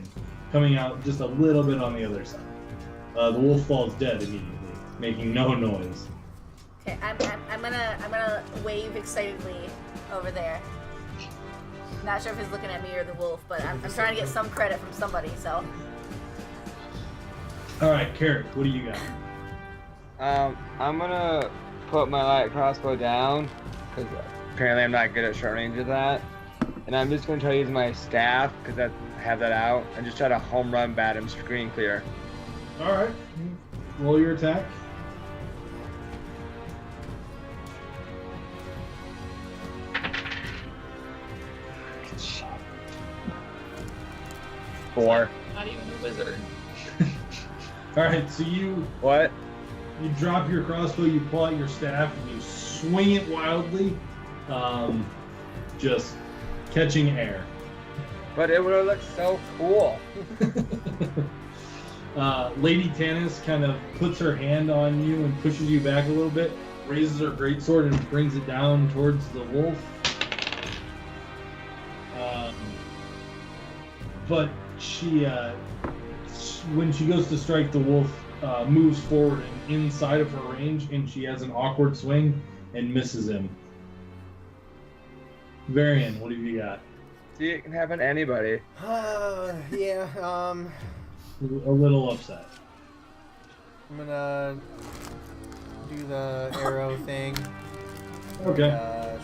coming out just a little bit on the other side. The wolf falls dead immediately, making no noise. Okay, I'm gonna wave excitedly over there. Not sure if he's looking at me or the wolf, but I'm trying to get some credit from somebody. So. All right, Carrick, what do you got? I'm gonna put my light crossbow down because apparently I'm not good at short range of that, and I'm just gonna try to use my staff because that have that out and just try to home run bat him screen clear. All right. Roll your attack. Four. Not even a wizard. All right. So you drop your crossbow, you pull out your staff, and you swing it wildly, just catching air. But it would have looked so cool. Lady Tanis kind of puts her hand on you and pushes you back a little bit, raises her greatsword and brings it down towards the wolf. But she, when she goes to strike, the wolf moves forward and inside of her range, and she has an awkward swing and misses him. Varian, what have you got? See, it can happen to anybody. Yeah, A little upset. I'm gonna do the arrow thing. Okay.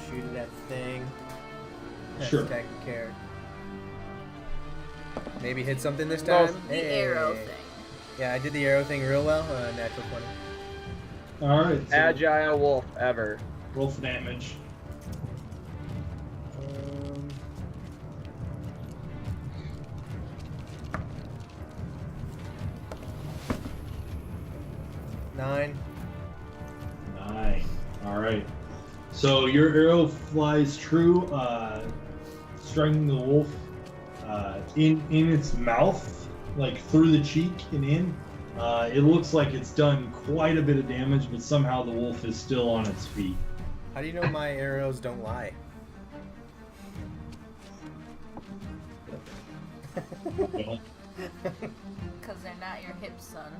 Shoot at that thing. That's Sure. taken care. Maybe hit something this Well, time. The arrow thing. Yeah, I did the arrow thing real well. Natural 20. All right. So Agile wolf ever. roll for damage. 9. 9. All right. So your arrow flies true, striking the wolf in its mouth, like through the cheek and in. It looks like it's done quite a bit of damage, but somehow the wolf is still on its feet. How do you know my arrows don't lie? Well, Because they're not your hips, son.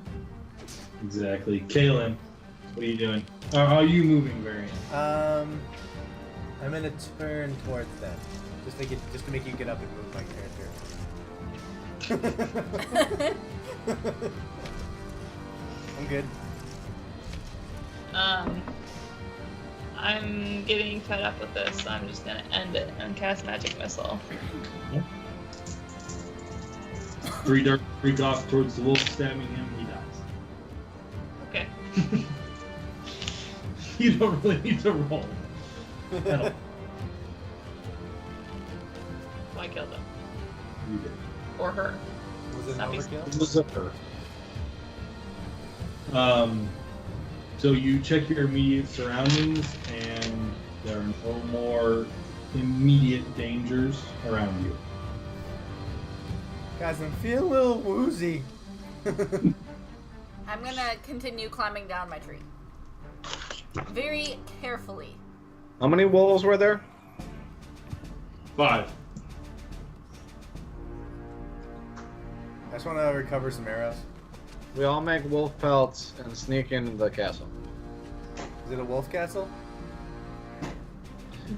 exactly. Kaylin, what are you doing? Are you moving, Varian? I'm gonna turn towards them, just to make you get up and move my character. I'm good. I'm getting fed up with this, so I'm just gonna end it and cast Magic Missile. 3 darts streak off towards the wolf, stabbing him. He dies. Okay. You don't really need to roll. No, So I killed him. you did. Or her. Was it an That'd be- overkill? It was a her. So you check your immediate surroundings, and there are no more immediate dangers around you. Guys, I'm feeling a little woozy. I'm gonna continue climbing down my tree. Very carefully. How many wolves were there? 5. I just want to recover some arrows. We all make wolf pelts and sneak into the castle. Is it a wolf castle?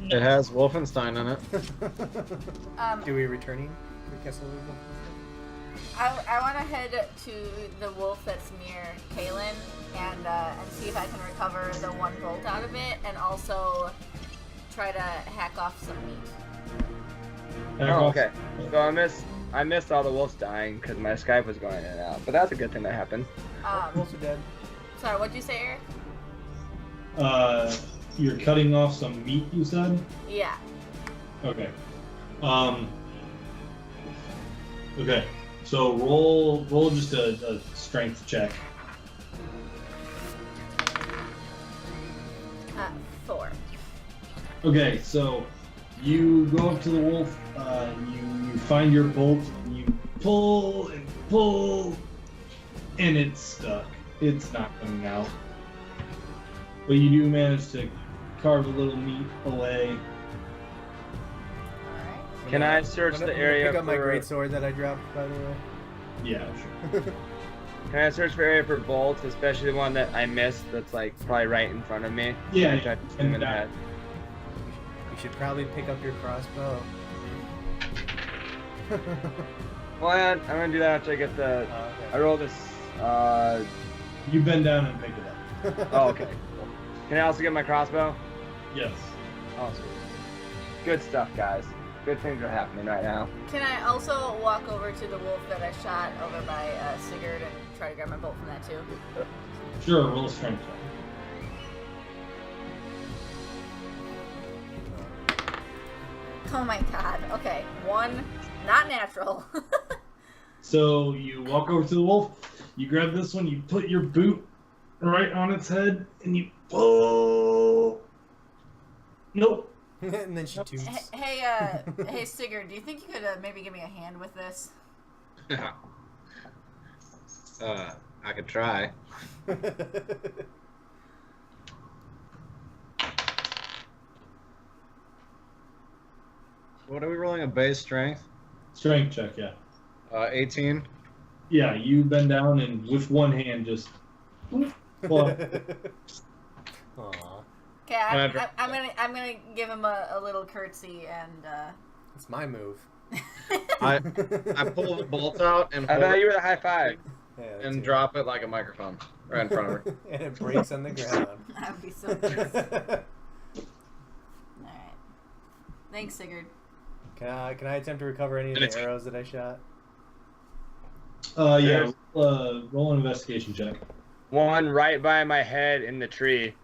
It has Wolfenstein in it. Do we returning to the castle? I want to head to the wolf that's near Kaylin and see if I can recover the 1 bolt out of it, and also try to hack off some meat. Oh, okay. So I missed all the wolves dying because my Skype was going in and out. But that's a good thing that happened. Wolves are dead. Sorry, what'd you say, Eric? You're cutting off some meat, you said? Yeah. Okay. Okay. So roll just a strength check. 4. Okay, so you go up to the wolf, you find your bolt, and you pull and pull, and it's stuck. It's not coming out. But you do manage to carve a little meat away. Alright. Can I search the area Pick up my for? great sword that I dropped, by the way. Yeah, sure. Can I search for area for bolts, especially the one that I missed? That's like probably right in front of me. Yeah, I tried to shoot him in the head. You should probably pick up your crossbow. Well, I'm gonna do that after I get the. Okay. I roll this. You bend down and pick it up. Oh, okay. Can I also get my crossbow? Yes. Oh, sweet. Good stuff, guys. good things are happening right now. Can I also walk over to the wolf that I shot over by Sigurd and try to grab my bolt from that too? Sure, roll a strength check. Oh my god. Okay. 1, not natural. So you walk over to the wolf, you grab this one, you put your boot right on its head, and you pull. Nope. And then she toots. Hey, Sigurd, do you think you could maybe give me a hand with this? I could try. What are we rolling? A base strength? Strength check, yeah. 18. Yeah, you bend down and with one hand just. Well, Aw. Okay, I'm gonna give him a little curtsy and. It's my move. I pull the bolt out and I hold thought it you were the high five. Yeah, and too. drop it like a microphone right in front of her. And it breaks on the ground. That would be so nice. Alright. Thanks, Sigurd. Can I attempt to recover any of the arrows that I shot? yeah. Roll an investigation check. One right by my head in the tree.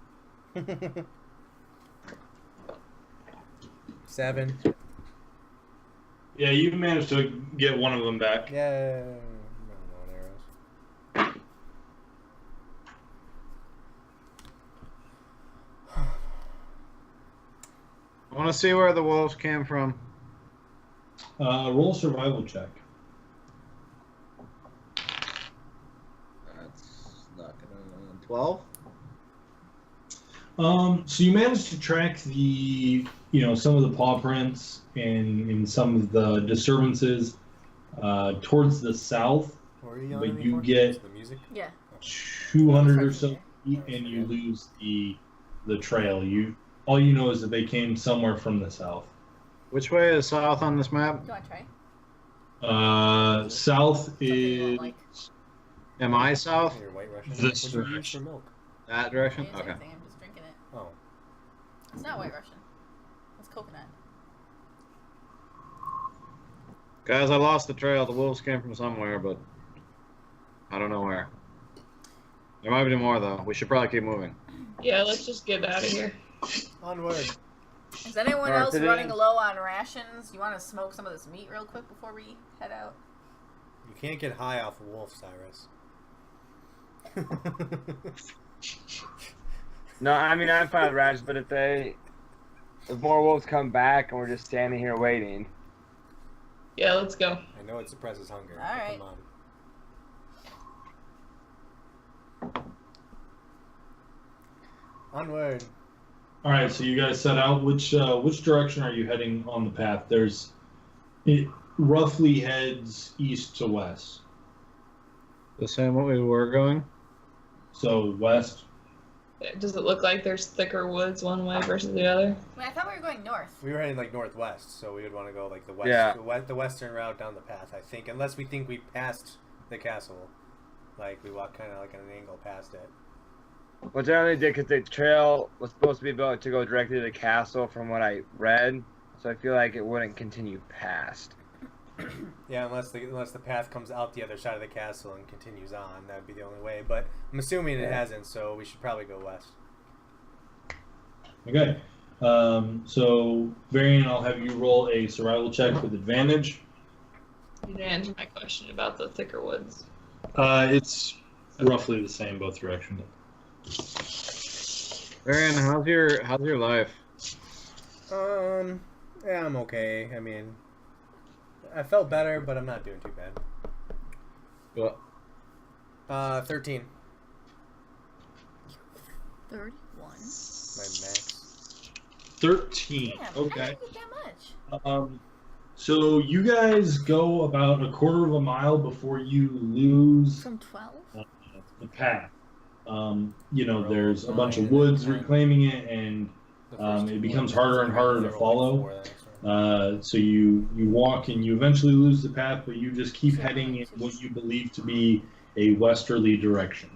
7. Yeah, you managed to get one of them back. Yeah. No arrows. I want to see where the wolves came from. Roll a survival check. That's not gonna. 12. So you managed to track some of the paw prints and some of the disturbances towards the south, What were you but yelling at me you for? get Just the music? Yeah. 200 or so feet, and you lose the trail. All you know is that they came somewhere from the south. Which way is south on this map? Do you want to try? South Something you won't is. like. Am I south? Your white Russian? This What do you use direction. for milk? That I direction? didn't say Okay. anything, I'm just drinking it. Oh. It's not White Russian. It's coconut. Guys, I lost the trail. The wolves came from somewhere, but I don't know where. There might be more, though. We should probably keep moving. Yeah, let's just get out of here. Onward. Is anyone Alright, else so running then- low on rations? You want to smoke some of this meat real quick before we head out? You can't get high off a wolf, Cyrus. No, I mean I'm fine with Raj, but if more wolves come back and we're just standing here waiting. Yeah, let's go. I know it suppresses hunger. but Alright. Come on. Onward. All right, so you guys set out. Which direction are you heading on the path? It roughly heads east to west. The same way we were going? So west. Does it look like there's thicker woods one way versus the other? Wait, I thought we were going north. We were heading like northwest, so we would want to go like the west, Yeah. the western route down the path, I think, unless we think we passed the castle, like we walk kind of like at an angle past it. Well, generally did because the trail was supposed to be built to go directly to the castle from what I read, so I feel like it wouldn't continue past. Yeah, unless the path comes out the other side of the castle and continues on, that'd be the only way. But I'm assuming it hasn't, so we should probably go west. Okay. So Varian, I'll have you roll a survival check with advantage. You didn't answer my question about the thicker woods. It's roughly the same both directions. Aaron, how's your life? Yeah, I'm okay. I mean, I felt better, but I'm not doing too bad. What? 13. 31. My max. 13. Damn, Okay. I didn't get that much. So you guys go about a quarter of a mile before you lose From 12? the path. There's a bunch of woods reclaiming it, and it becomes harder and harder to follow. So you walk and you eventually lose the path, but you just keep heading in what you believe to be a westerly direction.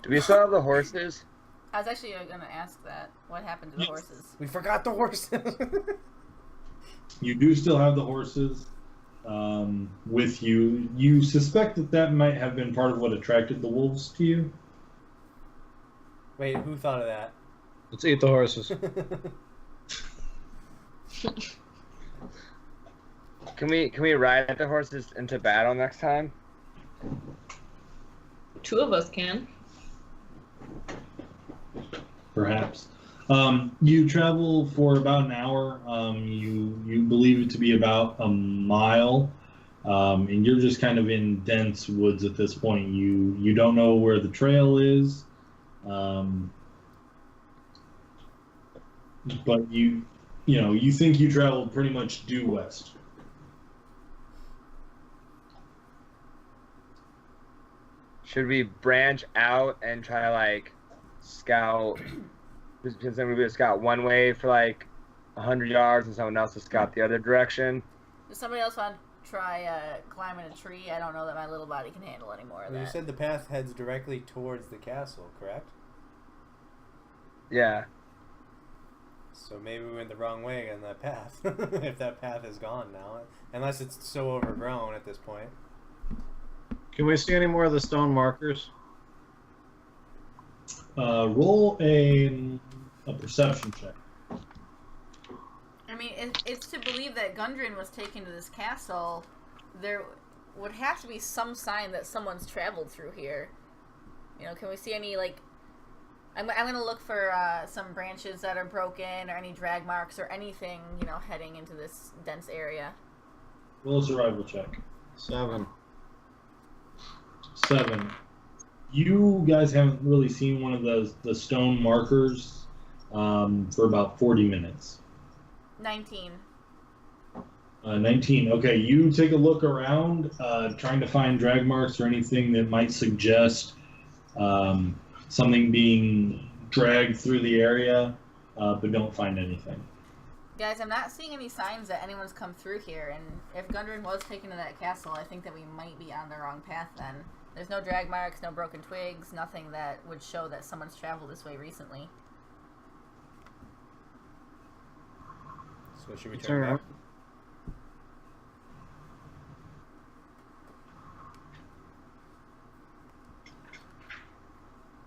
Do we still have the horses? I was actually going to ask that. What happened to the horses? We forgot the horses. You do still have the horses with you. You suspect that might have been part of what attracted the wolves to you. Wait, who thought of that? Let's eat the horses. Can we ride the horses into battle next time? 2 of us can. Perhaps. You travel for about an hour. You believe it to be about a mile, and you're just kind of in dense woods at this point. You don't know where the trail is, but you think you traveled pretty much due west. Should we branch out and try to like scout? Because then we would scout one way for like 100 yards, and someone else to scout the other direction. Does somebody else want to try climbing a tree? I don't know that my little body can handle any more of Well, that. you said the path heads directly towards the castle, correct? Yeah. So maybe we went the wrong way on that path. If that path is gone now. Unless it's so overgrown at this point. Can we see any more of the stone markers? Roll a perception check. I mean, it's to believe that Gundren was taken to this castle. There would have to be some sign that someone's traveled through here. You know, can we see any, like... I'm going to look for some branches that are broken or any drag marks or anything, you know, heading into this dense area. Roll a survival check. 7. 7. You guys haven't really seen one of the stone markers for about 40 minutes. 19. 19. Okay, you take a look around, trying to find drag marks or anything that might suggest something being dragged through the area, but don't find anything. Guys, I'm not seeing any signs that anyone's come through here, and if Gundren was taken to that castle, I think that we might be on the wrong path then. There's no drag marks, no broken twigs, nothing that would show that someone's traveled this way recently. So should we turn back?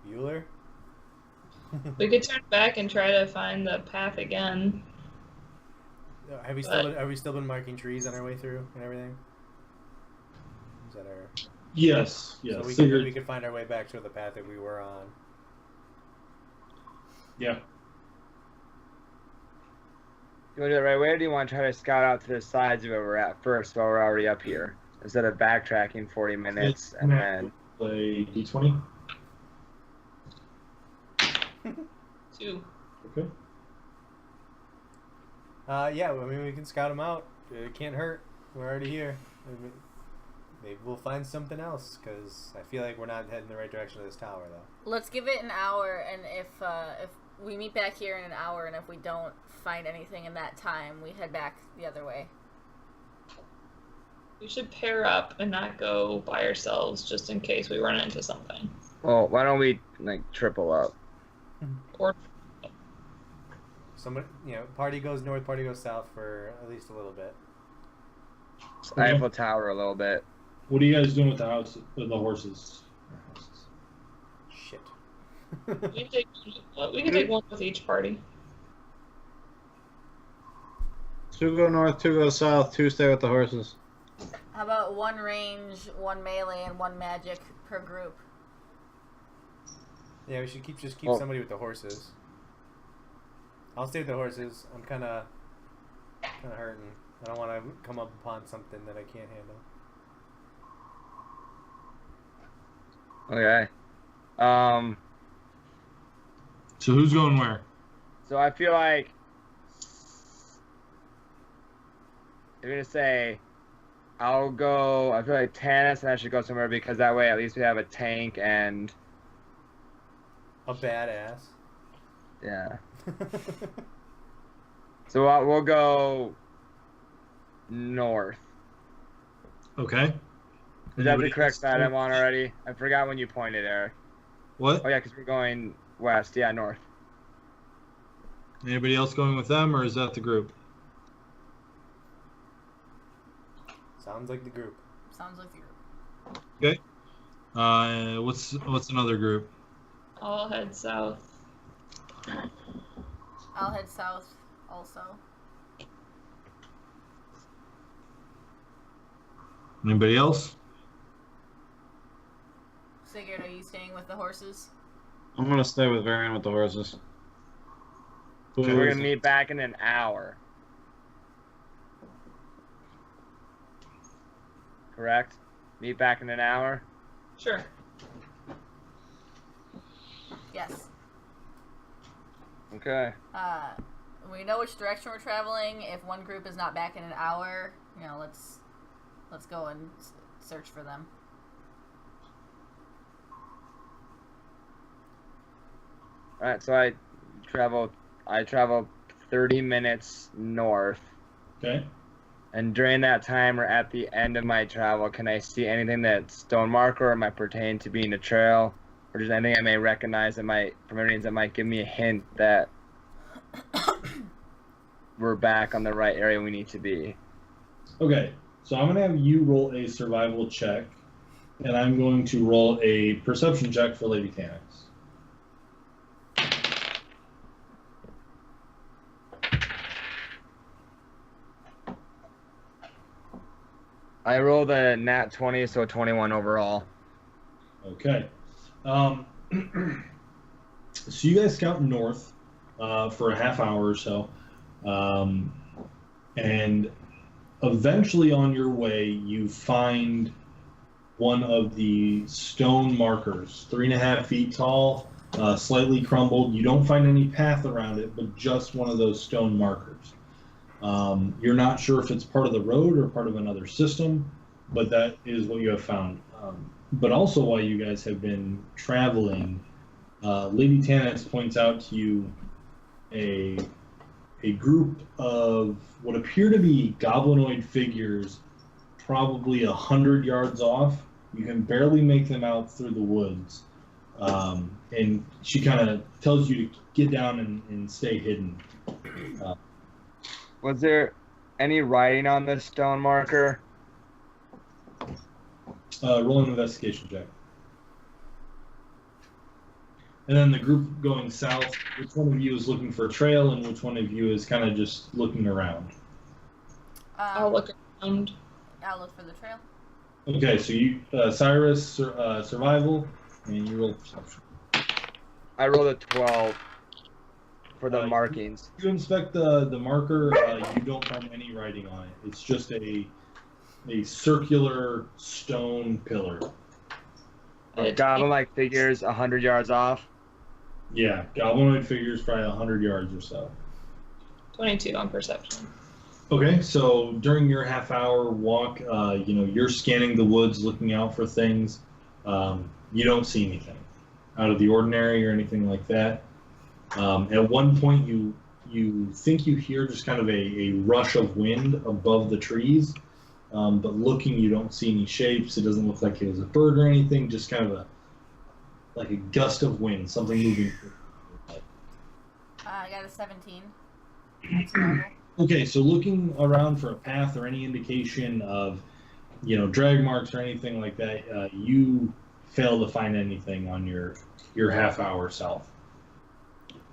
Bueller? We could turn back and try to find the path again. Have we still been marking trees on our way through and everything? Is that our... Yes. So we could find our way back to the path that we were on. Yeah. You want to do it the right way, or do you want to try to scout out to the sides of where we're at first while we're already up here? Instead of backtracking 40 minutes and then... Play D20. 2. Okay. Yeah, I mean, we can scout them out. It can't hurt. We're already here. Maybe we'll find something else, because I feel like we're not heading the right direction of this tower, though. Let's give it an hour, and if we meet back here in an hour, and if we don't find anything in that time, we head back the other way. We should pair up and not go by ourselves, just in case we run into something. Well, why don't we, like, triple up? Or Somebody, party goes north, party goes south for at least a little bit. Eiffel Tower a little bit. What are you guys doing with the horses? Shit. we can take one with each party. 2 go north, 2 go south, 2 stay with the horses. How about 1 range, 1 melee, and 1 magic per group? Yeah, we should keep Oh. somebody with the horses. I'll stay with the horses. I'm kind of hurting. I don't want to come up upon something that I can't handle. Okay. So who's going where? So I feel like... I'm going to say... I feel like Tannis and I should go somewhere, because that way at least we have a tank and... A badass. Yeah. So we'll go north. Okay. Is that the correct side I'm on already? I forgot when you pointed, Eric. What? Oh yeah, because we're going west. Yeah, north. Anybody else going with them, or is that the group? Sounds like the group. Sounds like the group. Okay. What's another group? I'll head south. I'll head south also. Anybody else? Sigurd, are you staying with the horses? I'm gonna stay with Varian with the horses. So we're gonna meet back in an hour. Correct? Meet back in an hour? Sure. Yes. Okay. We know which direction we're traveling. If one group is not back in an hour, let's go and search for them. Alright, so I travel 30 minutes north. Okay. And during that time or at the end of my travel, can I see anything that's stone marker or might pertain to being a trail? Or just anything I may recognize from evidence that might give me a hint that we're back on the right area we need to be. Okay. So I'm gonna have you roll a survival check, and I'm going to roll a perception check for Lady Tanix. I rolled a nat 20, so 21 overall. Okay. So you guys scout north for a half hour or so. And eventually on your way, you find one of the stone markers, 3.5 feet tall, slightly crumbled. You don't find any path around it, but just one of those stone markers. You're not sure if it's part of the road or part of another system, but that is what you have found. But also while you guys have been traveling, Lady Tanix points out to you a group of what appear to be goblinoid figures, probably 100 yards off. You can barely make them out through the woods. And she kind of tells you to get down and stay hidden. Was there any writing on this stone marker? Roll an investigation check. And then the group going south, which one of you is looking for a trail and which one of you is kind of just looking around? I'll look around. I'll look for the trail. Okay, so you, Cyrus, survival, and you roll perception. I rolled a 12 for the markings. You inspect the marker, you don't find any writing on it. It's just a circular stone pillar. Goblin-like figures 100 yards off. Yeah, goblinoid figures probably 100 yards or so. 22 on perception. Okay, so during your half-hour walk, you're scanning the woods, looking out for things. You don't see anything out of the ordinary or anything like that. At one point, you think you hear just kind of a rush of wind above the trees, but looking, you don't see any shapes. It doesn't look like it was a bird or anything, just kind of like a gust of wind, something moving. I got a 17. Okay, so looking around for a path or any indication of, drag marks or anything like that, you fail to find anything on your half-hour south.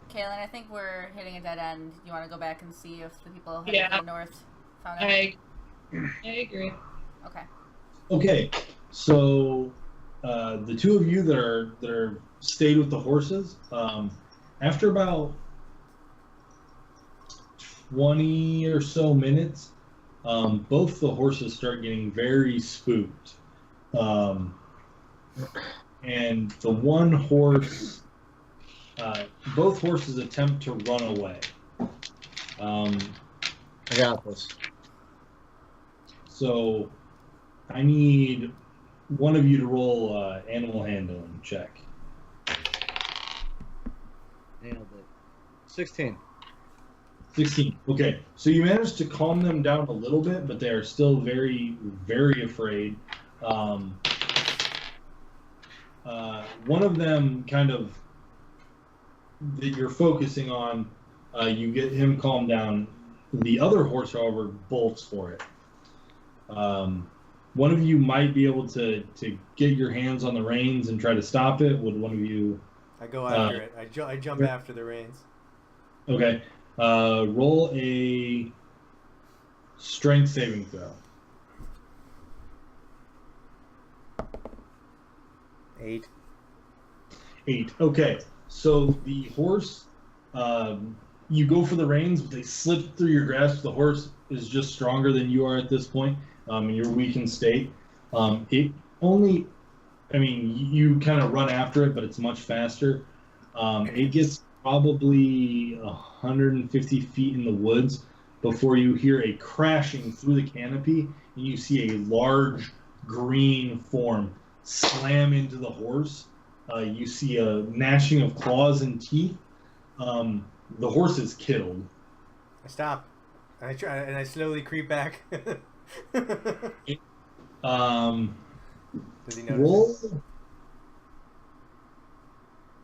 Kaylin, I think we're hitting a dead end. You want to go back and see if the people heading to the north found anything? I agree. Okay. Okay, so the two of you that are stayed with the horses, after about 20 or so minutes, both the horses start getting very spooked. And the one horse, both horses attempt to run away. I got this. So I need one of you to roll animal handling check. Nailed it. 16. 16. Okay, so you managed to calm them down a little bit, but they are still very, very afraid. One of them kind of that you're focusing on, you get him calmed down. The other horse, however, bolts for it. One of you might be able to get your hands on the reins and try to stop it. Would one of you? I go after it. I jump after the reins. Okay. Roll a strength saving throw. 8. 8. Okay. So the horse, you go for the reins, but they slip through your grasp. The horse is just stronger than you are at this point, and you're weak in state. It only, you kind of run after it, but it's much faster. It gets probably 150 feet in the woods before you hear a crashing through the canopy, and you see a large green form slam into the horse. You see a gnashing of claws and teeth. The horse is killed. I stop. I try, and I slowly creep back. Does he notice? Roll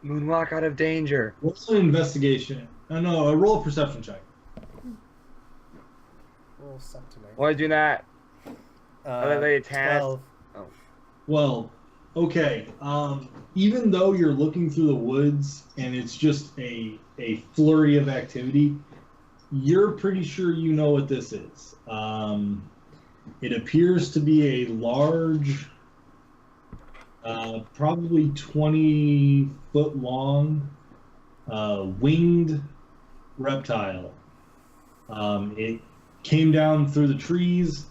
Moonwalk out of danger. an investigation. No, roll a perception check. We'll suck tonight. Why do that? Other lady task. 12. Well, okay. Even though you're looking through the woods and it's just a flurry of activity, you're pretty sure you know what this is. It appears to be a large, probably 20-foot long, winged reptile. It came down through the trees,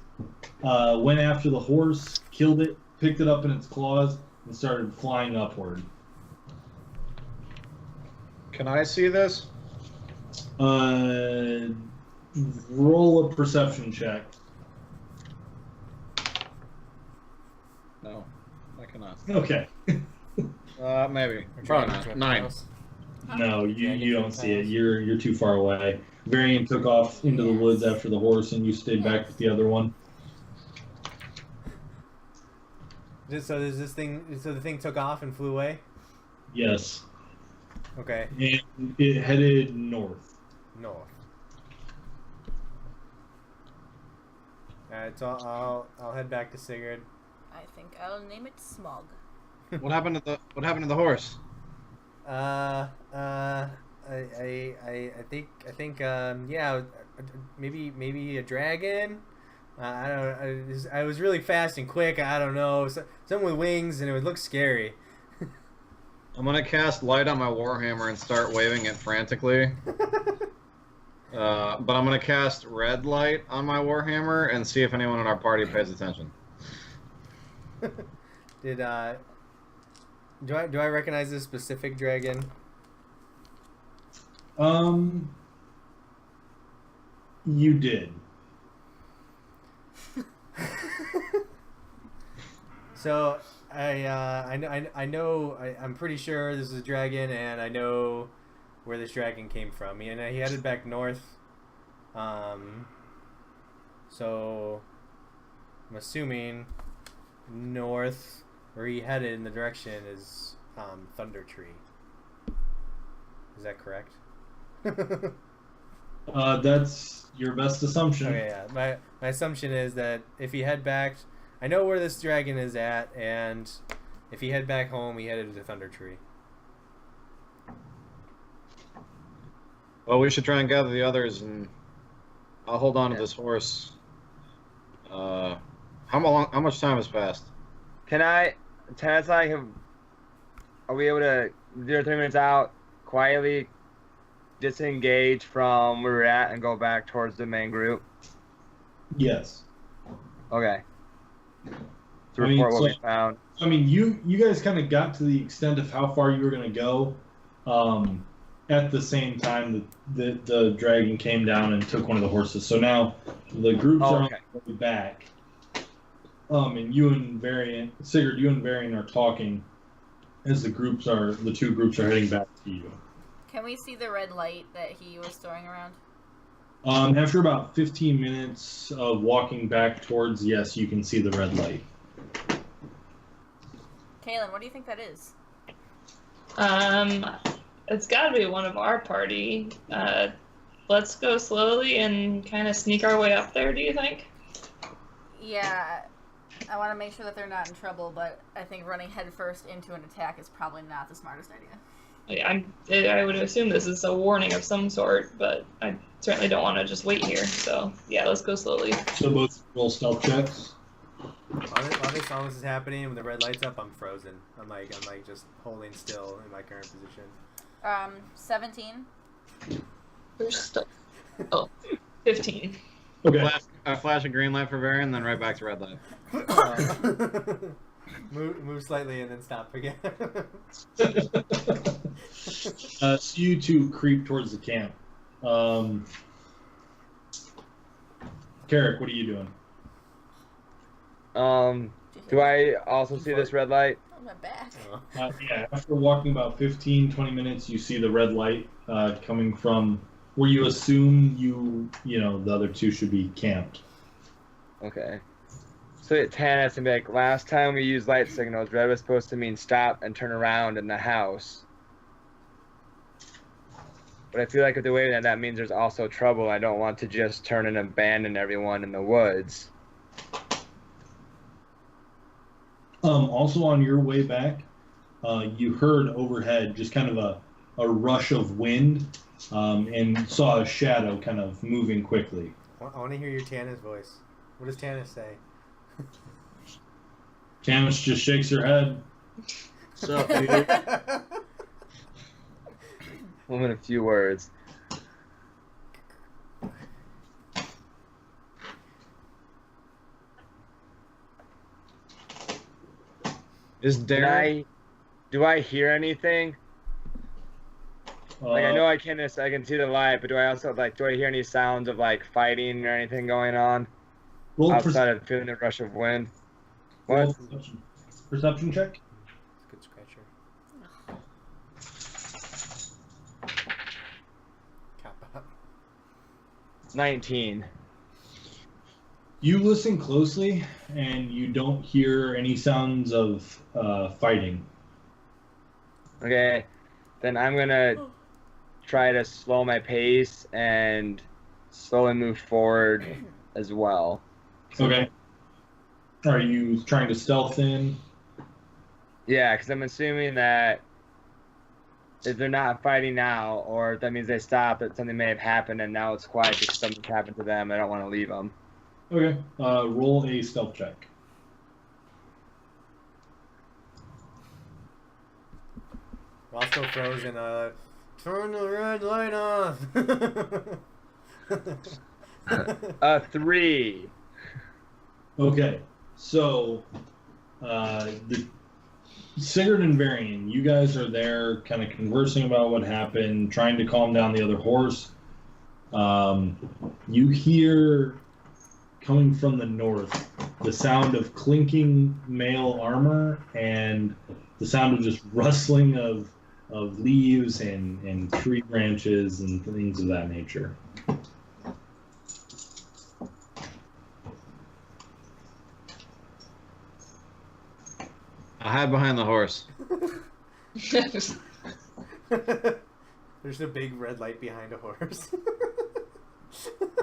went after the horse, killed it, picked it up in its claws, and started flying upward. Can I see this? Roll a perception check. No, I cannot. Okay. Maybe. Probably not. 9. No, you don't see it. You're too far away. Varian took off into the woods after the horse, and you stayed back with the other one. So there's this thing. So the thing took off and flew away. Yes. Okay. And it headed north. North. Alright, so I'll head back to Sigurd. I think I'll name it Smog. What happened to the horse? I think yeah, maybe a dragon. I don't know. I was really fast and quick. I don't know. Something with wings, and it would look scary. I'm gonna cast light on my warhammer and start waving it frantically. But I'm gonna cast red light on my warhammer and see if anyone in our party pays attention. Do I recognize this specific dragon? You did. So I'm pretty sure this is a dragon, and I know where this dragon came from. And he headed back north. So I'm assuming north, where he headed in the direction is Thunder Tree. Is that correct? That's your best assumption. Okay, yeah. My assumption is that if he head back, I know where this dragon is at, and if he head back home, he headed to Thunder Tree. Well, we should try and gather the others, and I'll hold on to this horse. How much time has passed? Are we able to, 0 3 minutes out, quietly disengage from where we're at and go back towards the main group? Yes. Okay. To report what we found. You guys kind of got to the extent of how far you were going to go at the same time that the dragon came down and took one of the horses. So now the groups are on the way back. And Sigurd, you and Varian are talking as the two groups are heading back to you. Can we see the red light that he was throwing around? After about 15 minutes of walking back towards, yes, you can see the red light. Kaylin, what do you think that is? It's got to be one of our party. Let's go slowly and kind of sneak our way up there, do you think? Yeah, I want to make sure that they're not in trouble, but I think running headfirst into an attack is probably not the smartest idea. I would assume this is a warning of some sort, but I certainly don't want to just wait here. So yeah, let's go slowly. So both roll stealth checks. While this all this is happening, when the red light's up, I'm frozen. I'm like just holding still in my current position. 17. Where's stuff? Oh, 15. Okay. I flash a green light for Varian, then right back to red light. Move slightly and then stop again. So you two creep towards the camp. Carrick, what are you doing? Do I also see this red light? Oh, my back. Yeah, after walking about 15, 20 minutes, you see the red light coming from where you assume the other two should be camped. Okay. So at 10, it's gonna be like, last time we used light signals, red was supposed to mean stop and turn around in the house. But I feel like with the way that means there's also trouble, I don't want to just turn and abandon everyone in the woods. Also on your way back, you heard overhead just kind of a rush of wind and saw a shadow kind of moving quickly. I want to hear your Tana's voice. What does Tana say? Camus just shakes her head. What's up, dude? Only in a few words. Is Darren? Do I hear anything? Like, I know I can see the light, but do I hear any sounds of like fighting or anything going on Roll outside of feeling the rush of wind? What? Perception check. Good scratcher. Cap up. 19. You listen closely, and you don't hear any sounds of fighting. Okay, then I'm gonna try to slow my pace and slowly move forward as well. Okay. Are you trying to stealth in? Yeah, because I'm assuming that if they're not fighting now, or if that means they stopped, that something may have happened and now it's quiet because something's happened to them. I don't want to leave them. Okay. Roll a stealth check. While still frozen, turn the red light off. 3. Okay. So, the Sigurd and Varian, you guys are there kind of conversing about what happened, trying to calm down the other horse. You hear, coming from the north, the sound of clinking mail armor and the sound of just rustling of leaves and tree branches and things of that nature. I hide behind the horse. There's a big red light behind a horse.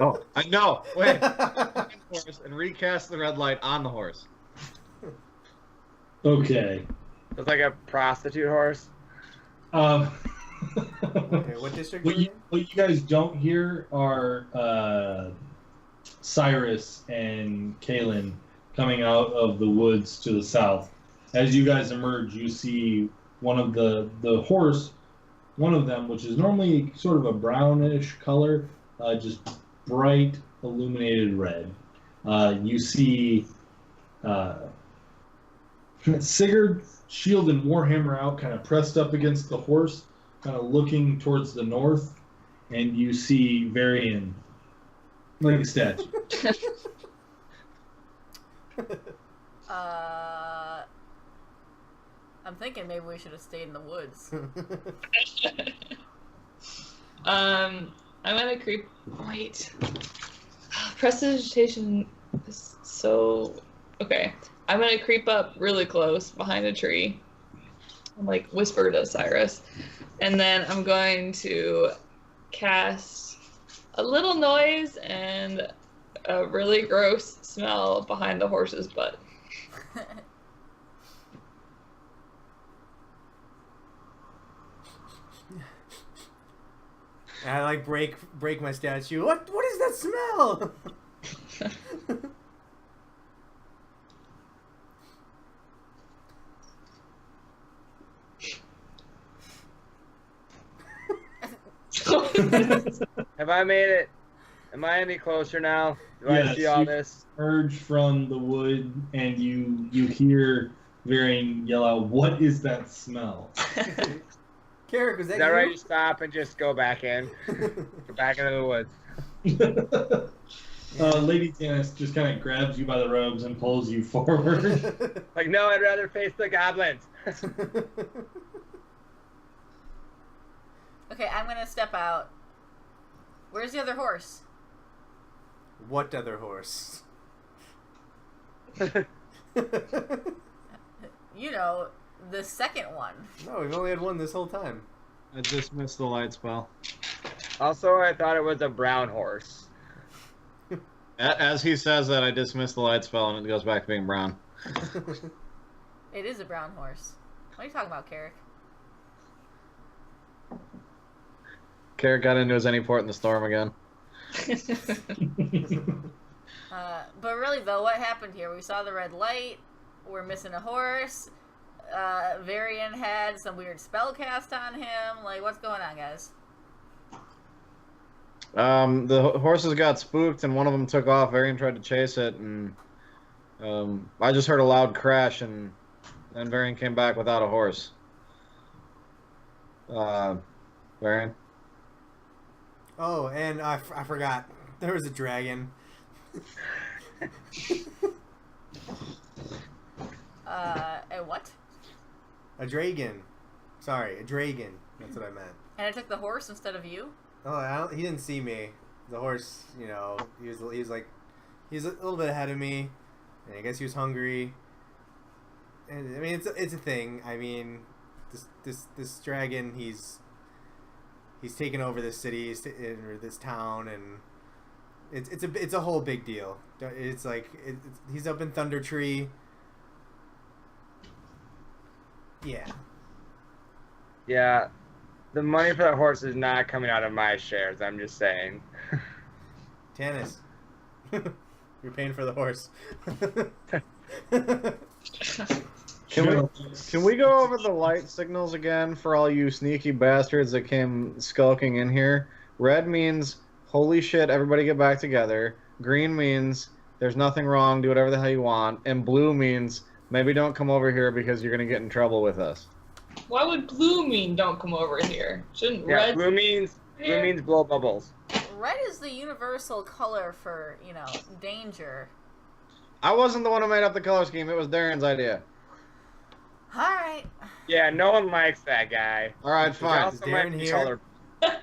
Oh, I know. Wait. Horse and recast the red light on the horse. Okay. It's like a prostitute horse. Okay, what district? What you guys don't hear are Cyrus and Kaylin coming out of the woods to the south. As you guys emerge, you see one of the horse, one of them, which is normally sort of a brownish color, just bright illuminated red. You see Sigurd, shield and warhammer out, kind of pressed up against the horse, kind of looking towards the north, and you see Varian like a statue. I'm thinking maybe we should have stayed in the woods. I'm gonna creep. Wait. Prestidigitation is so. Okay. I'm gonna creep up really close behind a tree. And, like, whisper to Cyrus. And then I'm going to cast a little noise and a really gross smell behind the horse's butt. And I like break my statue. What is that smell? Have I made it? Am I any closer now? Do I Yes, see all you- this? Emerge from the wood, and you hear Varian yell out, "What is that smell?" Carrick, was that Is that you? right? You stop and just go back in. Go back into the woods. Lady Janice just kind of grabs you by the robes and pulls you forward. Like, no, I'd rather face the goblins. Okay, I'm gonna step out. Where's the other horse? What other horse? You know, the second one. No, we've only had one this whole time. I dismissed the light spell. Also, I thought it was a brown horse. As he says that, I dismiss the light spell and it goes back to being brown. It is a brown horse. What are you talking about, Carrick? Carrick got into his any port in the storm again. But really, though, what happened here? We saw the red light. We're missing a horse. Varian had some weird spell cast on him. Like, what's going on, guys? The horses got spooked and one of them took off. Varian tried to chase it, and I just heard a loud crash, and then Varian came back without a horse. Varian? Oh, and I forgot. There was a dragon. A what? A dragon. Sorry, a dragon. That's what I meant. And I took the horse instead of you? Oh, he didn't see me. The horse, you know, he was a little bit ahead of me, and I guess he was hungry. And I mean, it's a thing. I mean, this dragon, he's taken over this city or this town, and it's a whole big deal. It's like he's up in Thunder Tree. Yeah. Yeah. The money for that horse is not coming out of my shares, I'm just saying. Tannis, you're paying for the horse. Can we go over the light signals again for all you sneaky bastards that came skulking in here? Red means, holy shit, everybody get back together. Green means, there's nothing wrong, do whatever the hell you want. And blue means, maybe don't come over here because you're going to get in trouble with us. Why would blue mean don't come over here? Shouldn't Yeah, red? blue means blow bubbles. Red is the universal color for, you know, danger. I wasn't the one who made up the color scheme, it was Darren's idea. Alright. Yeah, no one likes that guy. Alright, He fine. also Darren might be here?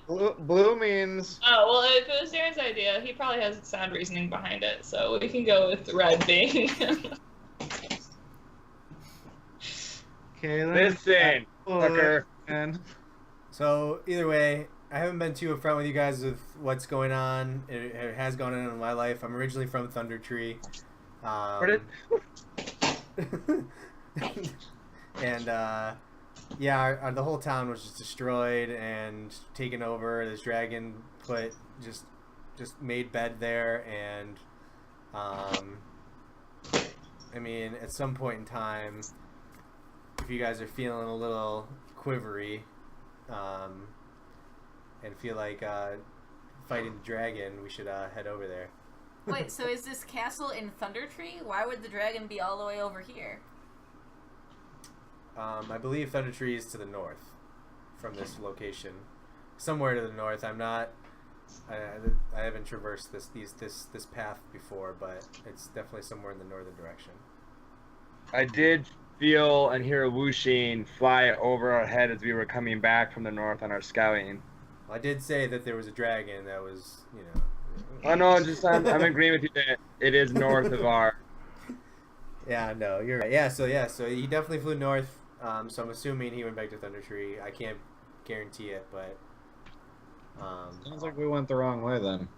color- Blue means... Oh, well, if it was Darren's idea, he probably has sound reasoning behind it, so we can go with red being. Listen, fucker. So either way, I haven't been too upfront with you guys with what's going on. It has gone on in my life. I'm originally from Thunder Tree. And yeah, the whole town was just destroyed and taken over. This dragon just made bed there, and I mean, at some point in time, if you guys are feeling a little quivery, and feel like fighting the dragon, we should head over there. Wait, so is this castle in Thunder Tree? Why would the dragon be all the way over here? I believe Thunder Tree is to the north from this location, somewhere to the north. I'm not. I haven't traversed this path before, but it's definitely somewhere in the northern direction. I did feel and hear a whooshing fly over our head as we were coming back from the north on our scouting. Well, I did say that there was a dragon that was, you know. Oh no, just I'm agreeing with you that it is north of our. Yeah, no, you're right. So he definitely flew north. So I'm assuming he went back to Thunder Tree. I can't guarantee it, but Sounds like we went the wrong way then.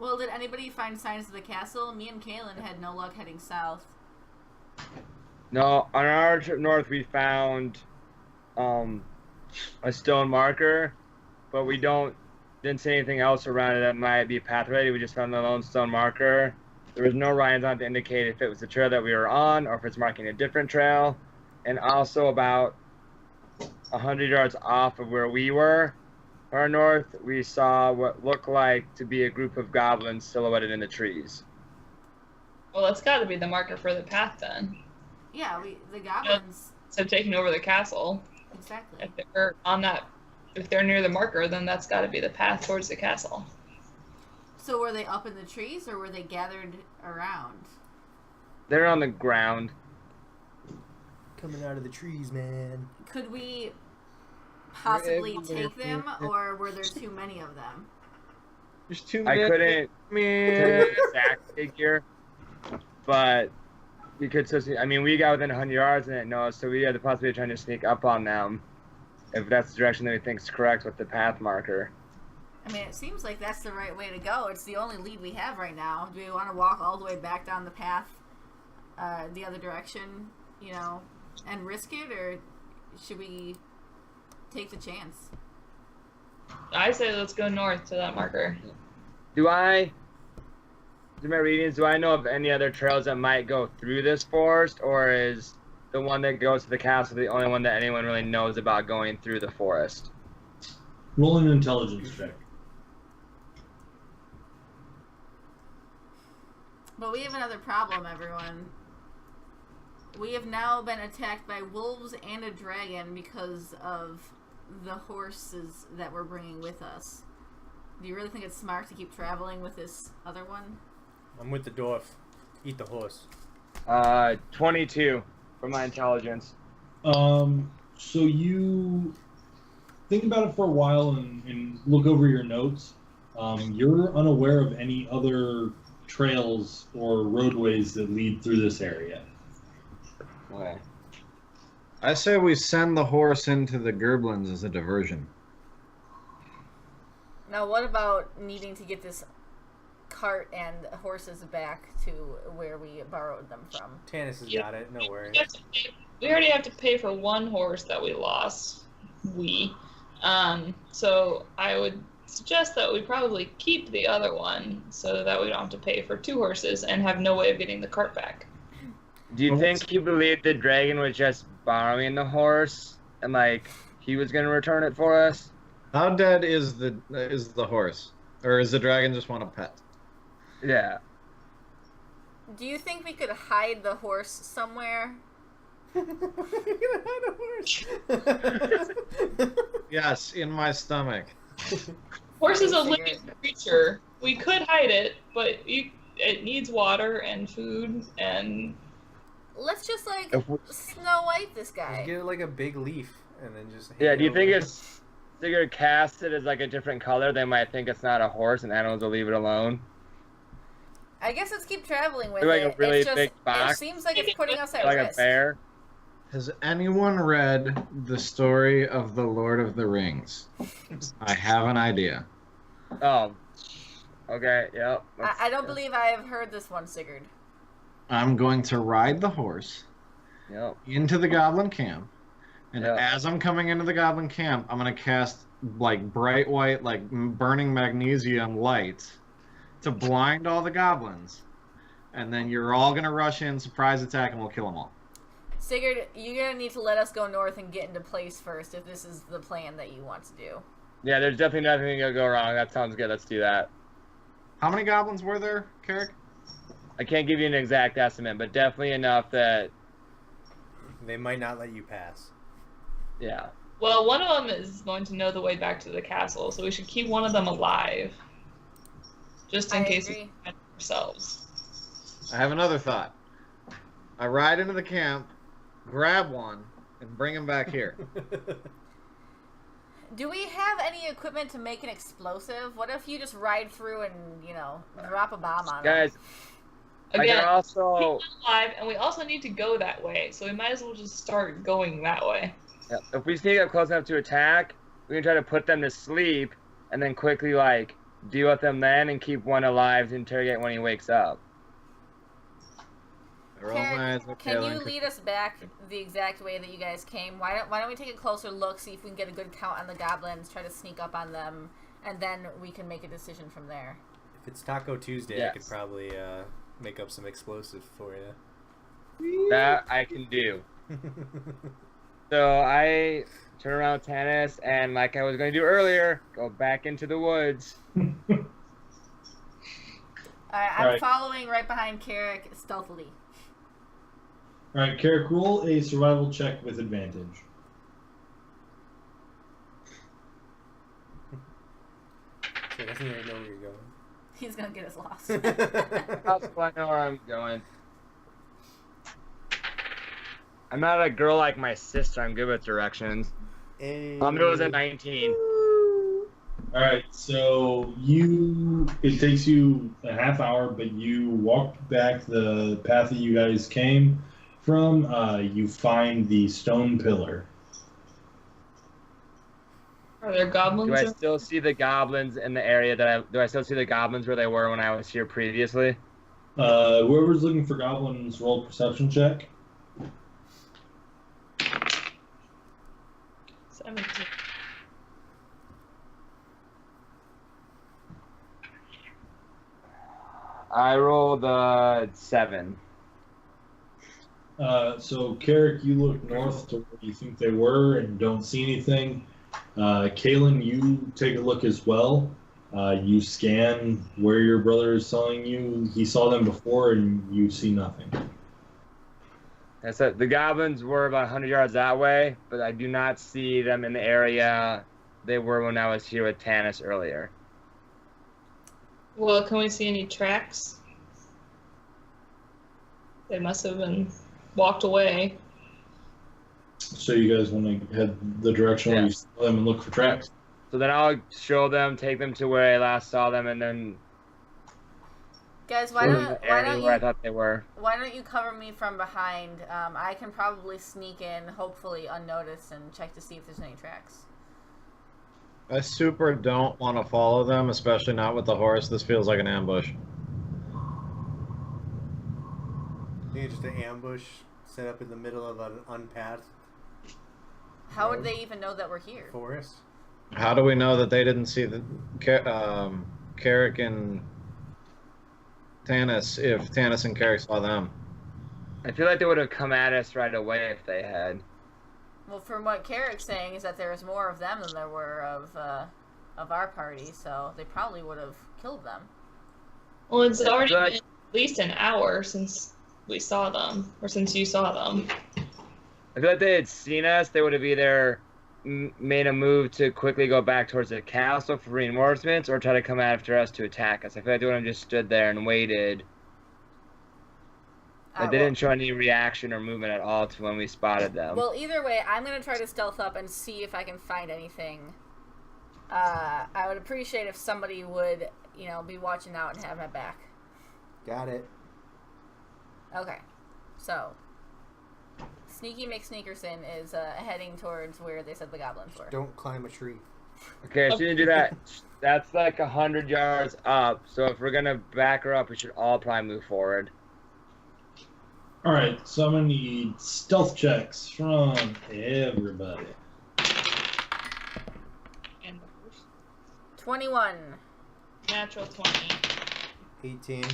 Well, did anybody find signs of the castle? Me and Kaylin had no luck heading south. No, on our trip north, we found a stone marker, but we didn't see anything else around it that might be pathway. We just found the lone stone marker. There was no writings on it to indicate if it was the trail that we were on or if it's marking a different trail. And also about 100 yards off of where we were, far north, we saw what looked like to be a group of goblins silhouetted in the trees. Well, that's got to be the marker for the path then. Yeah, the goblins. So taking over the castle. Exactly. If they're near the marker, then that's got to be the path towards the castle. So were they up in the trees or were they gathered around? They're on the ground. Coming out of the trees, man. Could we possibly take them, or were there too many of them? There's too I many. couldn't tell you the exact figure, but we could. I mean, we got within 100 yards and it knows, so we had the possibility of trying to sneak up on them, if that's the direction that we think is correct with the path marker. I mean, it seems like that's the right way to go. It's the only lead we have right now. Do we want to walk all the way back down the path, the other direction, and risk it, or should we take the chance? I say let's go north to that marker. Do my readings, do I know of any other trails that might go through this forest, or is the one that goes to the castle the only one that anyone really knows about going through the forest? Roll an intelligence check. But we have another problem, everyone. We have now been attacked by wolves and a dragon because of the horses that we're bringing with us. Do you really think it's smart to keep traveling with this other one? I'm with the dwarf. Eat the horse. 22 for my intelligence. So you think about it for a while and look over your notes. You're unaware of any other trails or roadways that lead through this area. Okay. I say we send the horse into the Gerblins as a diversion. Now, what about needing to get this cart and horses back to where we borrowed them from? Tanis has got it. No worries. We already have to pay for one horse that we lost. So I would suggest that we probably keep the other one so that we don't have to pay for two horses and have no way of getting the cart back. Do you think he believed the dragon was just borrowing the horse and he was gonna return it for us? How dead is the horse, or is the dragon just want a pet? Yeah. Do you think we could hide the horse somewhere? Yes, in my stomach. Horse is a living creature. We could hide it, but it needs water and food and... Let's just Snow White this guy. Just get it like a big leaf and then just... Yeah, do you think it's bigger cast it as a different color? They might think it's not a horse and animals will leave it alone. I guess let's keep traveling with Like it. a really It's just, big box? It seems like it's putting us at Like risk. a bear? Has anyone read the story of the Lord of the Rings? I have an idea. Oh. Okay, yep. I don't believe I have heard this one, Sigurd. I'm going to ride the horse into the goblin camp. And as I'm coming into the goblin camp, I'm going to cast bright white, burning magnesium lights to blind all the goblins. And then you're all going to rush in, surprise attack, and we'll kill them all. Sigurd, you're going to need to let us go north and get into place first if this is the plan that you want to do. Yeah, there's definitely nothing going to go wrong. That sounds good. Let's do that. How many goblins were there, Carrick? I can't give you an exact estimate, but definitely enough that... They might not let you pass. Yeah. Well, one of them is going to know the way back to the castle, so we should keep one of them alive. Just in case we find ourselves. I have another thought. I ride into the camp, grab one, and bring him back here. Do we have any equipment to make an explosive? What if you just ride through and, drop a bomb on them? Guys, Again, also... keep them alive, and we also need to go that way, so we might as well just start going that way. Yeah, if we sneak up close enough to attack, we can try to put them to sleep, and then quickly, deal with them then and keep one alive to interrogate when he wakes up. Can you lead us back the exact way that you guys came? Why don't we take a closer look, see if we can get a good count on the goblins, try to sneak up on them, and then we can make a decision from there. If it's Taco Tuesday, Yes. I could probably make up some explosives for you. That I can do. So I turn around Tannis and, like I was going to do earlier, go back into the woods. I'm Alright. following right behind Carrick stealthily. Alright, Carrick, roll a survival check with advantage. So he doesn't even know where you're going. He's gonna get us lost. That's why I know where I'm going. I'm not a girl like my sister. I'm good with directions. Hey. It was a 19. Alright, so it takes you a half hour, but you walk back the path that you guys came from. You find the stone pillar. Are there goblins? Do I still see the goblins in the area do I still see the goblins where they were when I was here previously? Whoever's looking for goblins, roll a perception check. 17. I rolled 7. So, Carrick, you look north to where you think they were and don't see anything. Kalen, you take a look as well. You scan where your brother is telling you he saw them before, and you see nothing. That's it. The goblins were about 100 yards that way, but I do not see them in the area they were when I was here with Tannis earlier. Well, can we see any tracks? They must have been walked away. So you guys want to head the direction where you saw them and look for tracks? So then I'll show them, take them to where I last saw them, and then Guys, where I thought they were. why don't you cover me from behind? I can probably sneak in, hopefully unnoticed, and check to see if there's any tracks. I super don't want to follow them, especially not with the horse. This feels like an ambush. I think it's just an ambush set up in the middle of an unpathed How would they even know that we're here? forest. How do we know that they didn't see the Carrick and Tannis if Tannis and Carrick saw them? I feel like they would have come at us right away if they had. Well, from what Carrick's saying is that there was more of them than there were of our party, so they probably would have killed them. Well, it's already But- been at least an hour since we saw them, or since you saw them. I feel like they had seen us. They would have either made a move to quickly go back towards the castle for reinforcements or try to come after us to attack us. I feel like they would have just stood there and waited. But they didn't show any reaction or movement at all to when we spotted them. Well, either way, I'm going to try to stealth up and see if I can find anything. I would appreciate if somebody would, be watching out and have my back. Got it. Okay. So, Sneaky McSneakerson is heading towards where they said the goblins were. Don't climb a tree. Okay, as soon as you do that, that's like 100 yards up. So if we're going to back her up, we should all probably move forward. Alright, so I'm going to need stealth checks from everybody. And the horse. 21. Natural 20. 18.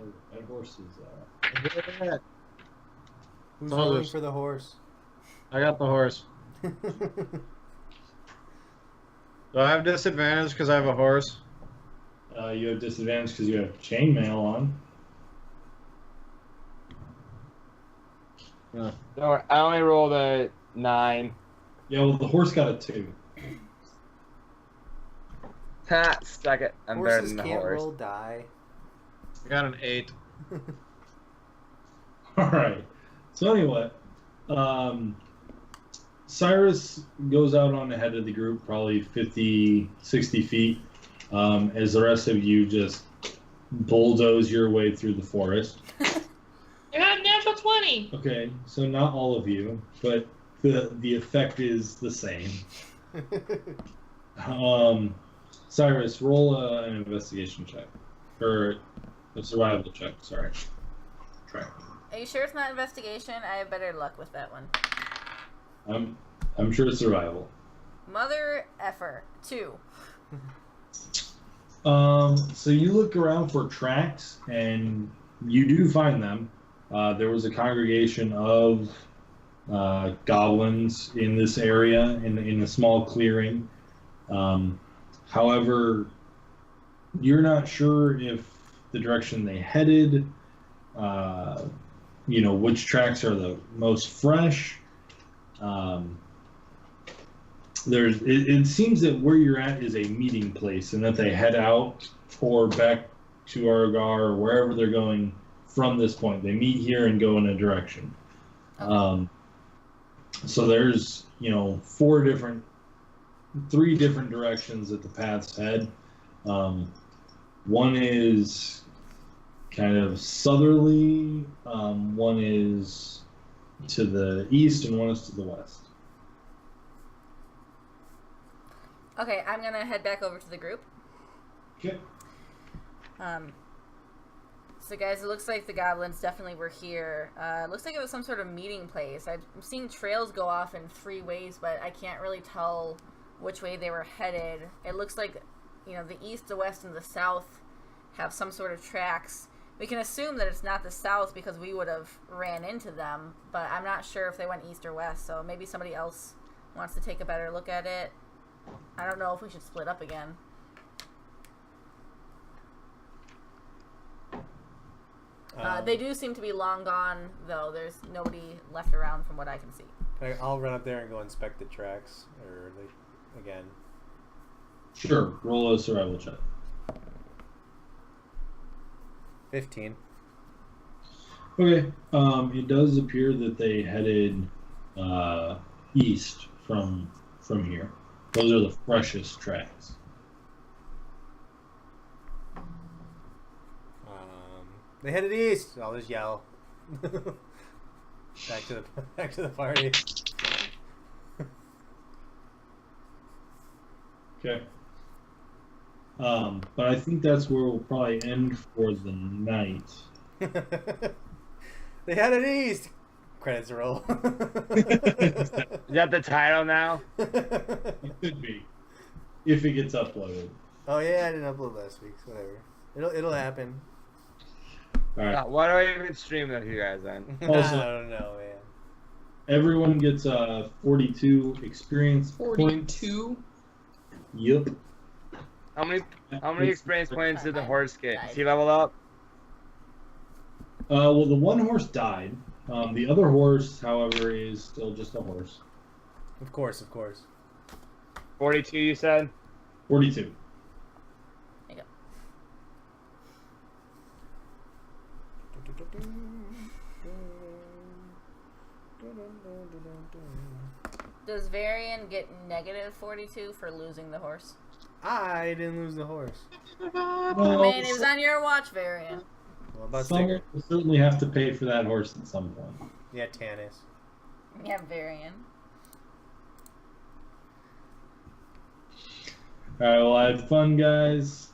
Oh, that horse is, Who's Oh, rolling there's- for the horse? I got the horse. Do I have disadvantage because I have a horse? you have disadvantage because you have chainmail on. No, I only rolled a 9. Yeah, well, the horse got a 2. Ha, suck it. I'm better Horses than the can't horse. roll die. I got an 8. Alright, so anyway, Cyrus goes out on ahead of the group, probably 50, 60 feet, as the rest of you just bulldoze your way through the forest. I got a natural 20! Okay, so not all of you, but the effect is the same. Cyrus, roll an investigation check. Or a survival check, sorry. Try. Are you sure it's not investigation? I have better luck with that one. I'm sure it's survival. Mother effer. 2. So you look around for tracks, and you do find them. There was a congregation of goblins in this area, in a small clearing. However, you're not sure if the direction they headed, which tracks are the most fresh. It seems that where you're at is a meeting place, and that they head out or back to Argar or wherever they're going from this point. They meet here and go in a direction. Okay. So there's 3 different directions that the paths head. One is kind of southerly, one is to the east, and one is to the west. Okay, I'm gonna head back over to the group. Okay. So guys, it looks like the goblins definitely were here. It looks like it was some sort of meeting place. I'm seeing trails go off in 3 ways, but I can't really tell which way they were headed. It looks like, the east, the west, and the south have some sort of tracks. We can assume that it's not the south because we would have ran into them, but I'm not sure if they went east or west, so maybe somebody else wants to take a better look at it. I don't know if we should split up again. They do seem to be long gone, though. There's nobody left around from what I can see. I'll run up there and go inspect the tracks, again. Sure. Roll a survival check. 15. Okay. It does appear that they headed east from here. Those are the freshest tracks. They headed east. I'll just yell. back to the party. Okay. But I think that's where we'll probably end for the night. They headed east. Credits roll. Is that the title now? It could be, if it gets uploaded. Oh yeah, I didn't upload last week. So whatever. It'll happen. All right. Why do I even stream with you guys then? Also, I don't know, man. Everyone gets 42 experience 42? Yep. How many experience points did the horse get? Is he leveled up? Well, the one horse died. The other horse, however, is still just a horse. Of course. 42, you said? 42. There you go. Does Varian get negative 42 for losing the horse? I didn't lose the horse. I mean, it was on your watch, Varian. Well, about Someone will certainly have to pay for that horse at some point. Yeah, Tannis. Yeah, Varian. Alright, well, I had fun, guys.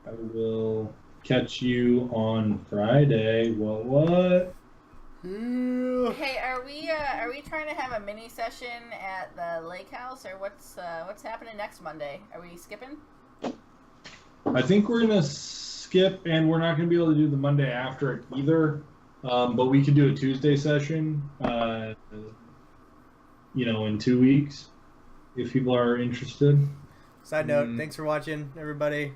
I will catch you on Friday. What? Hey, are we trying to have a mini session at the lake house, or what's happening next Monday? Are we skipping? I think we're gonna skip, and we're not gonna be able to do the Monday after it either. But we could do a Tuesday session, in 2 weeks, if people are interested. Side note, thanks for watching, everybody.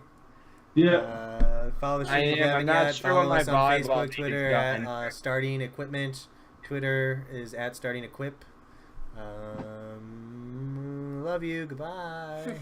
Yeah. Follow the show if you I'm haven't not yet. sure Follow what us my on volleyball Facebook, team's Twitter going. at Starting Equipment. Twitter is at Starting Equip. Love you. Goodbye.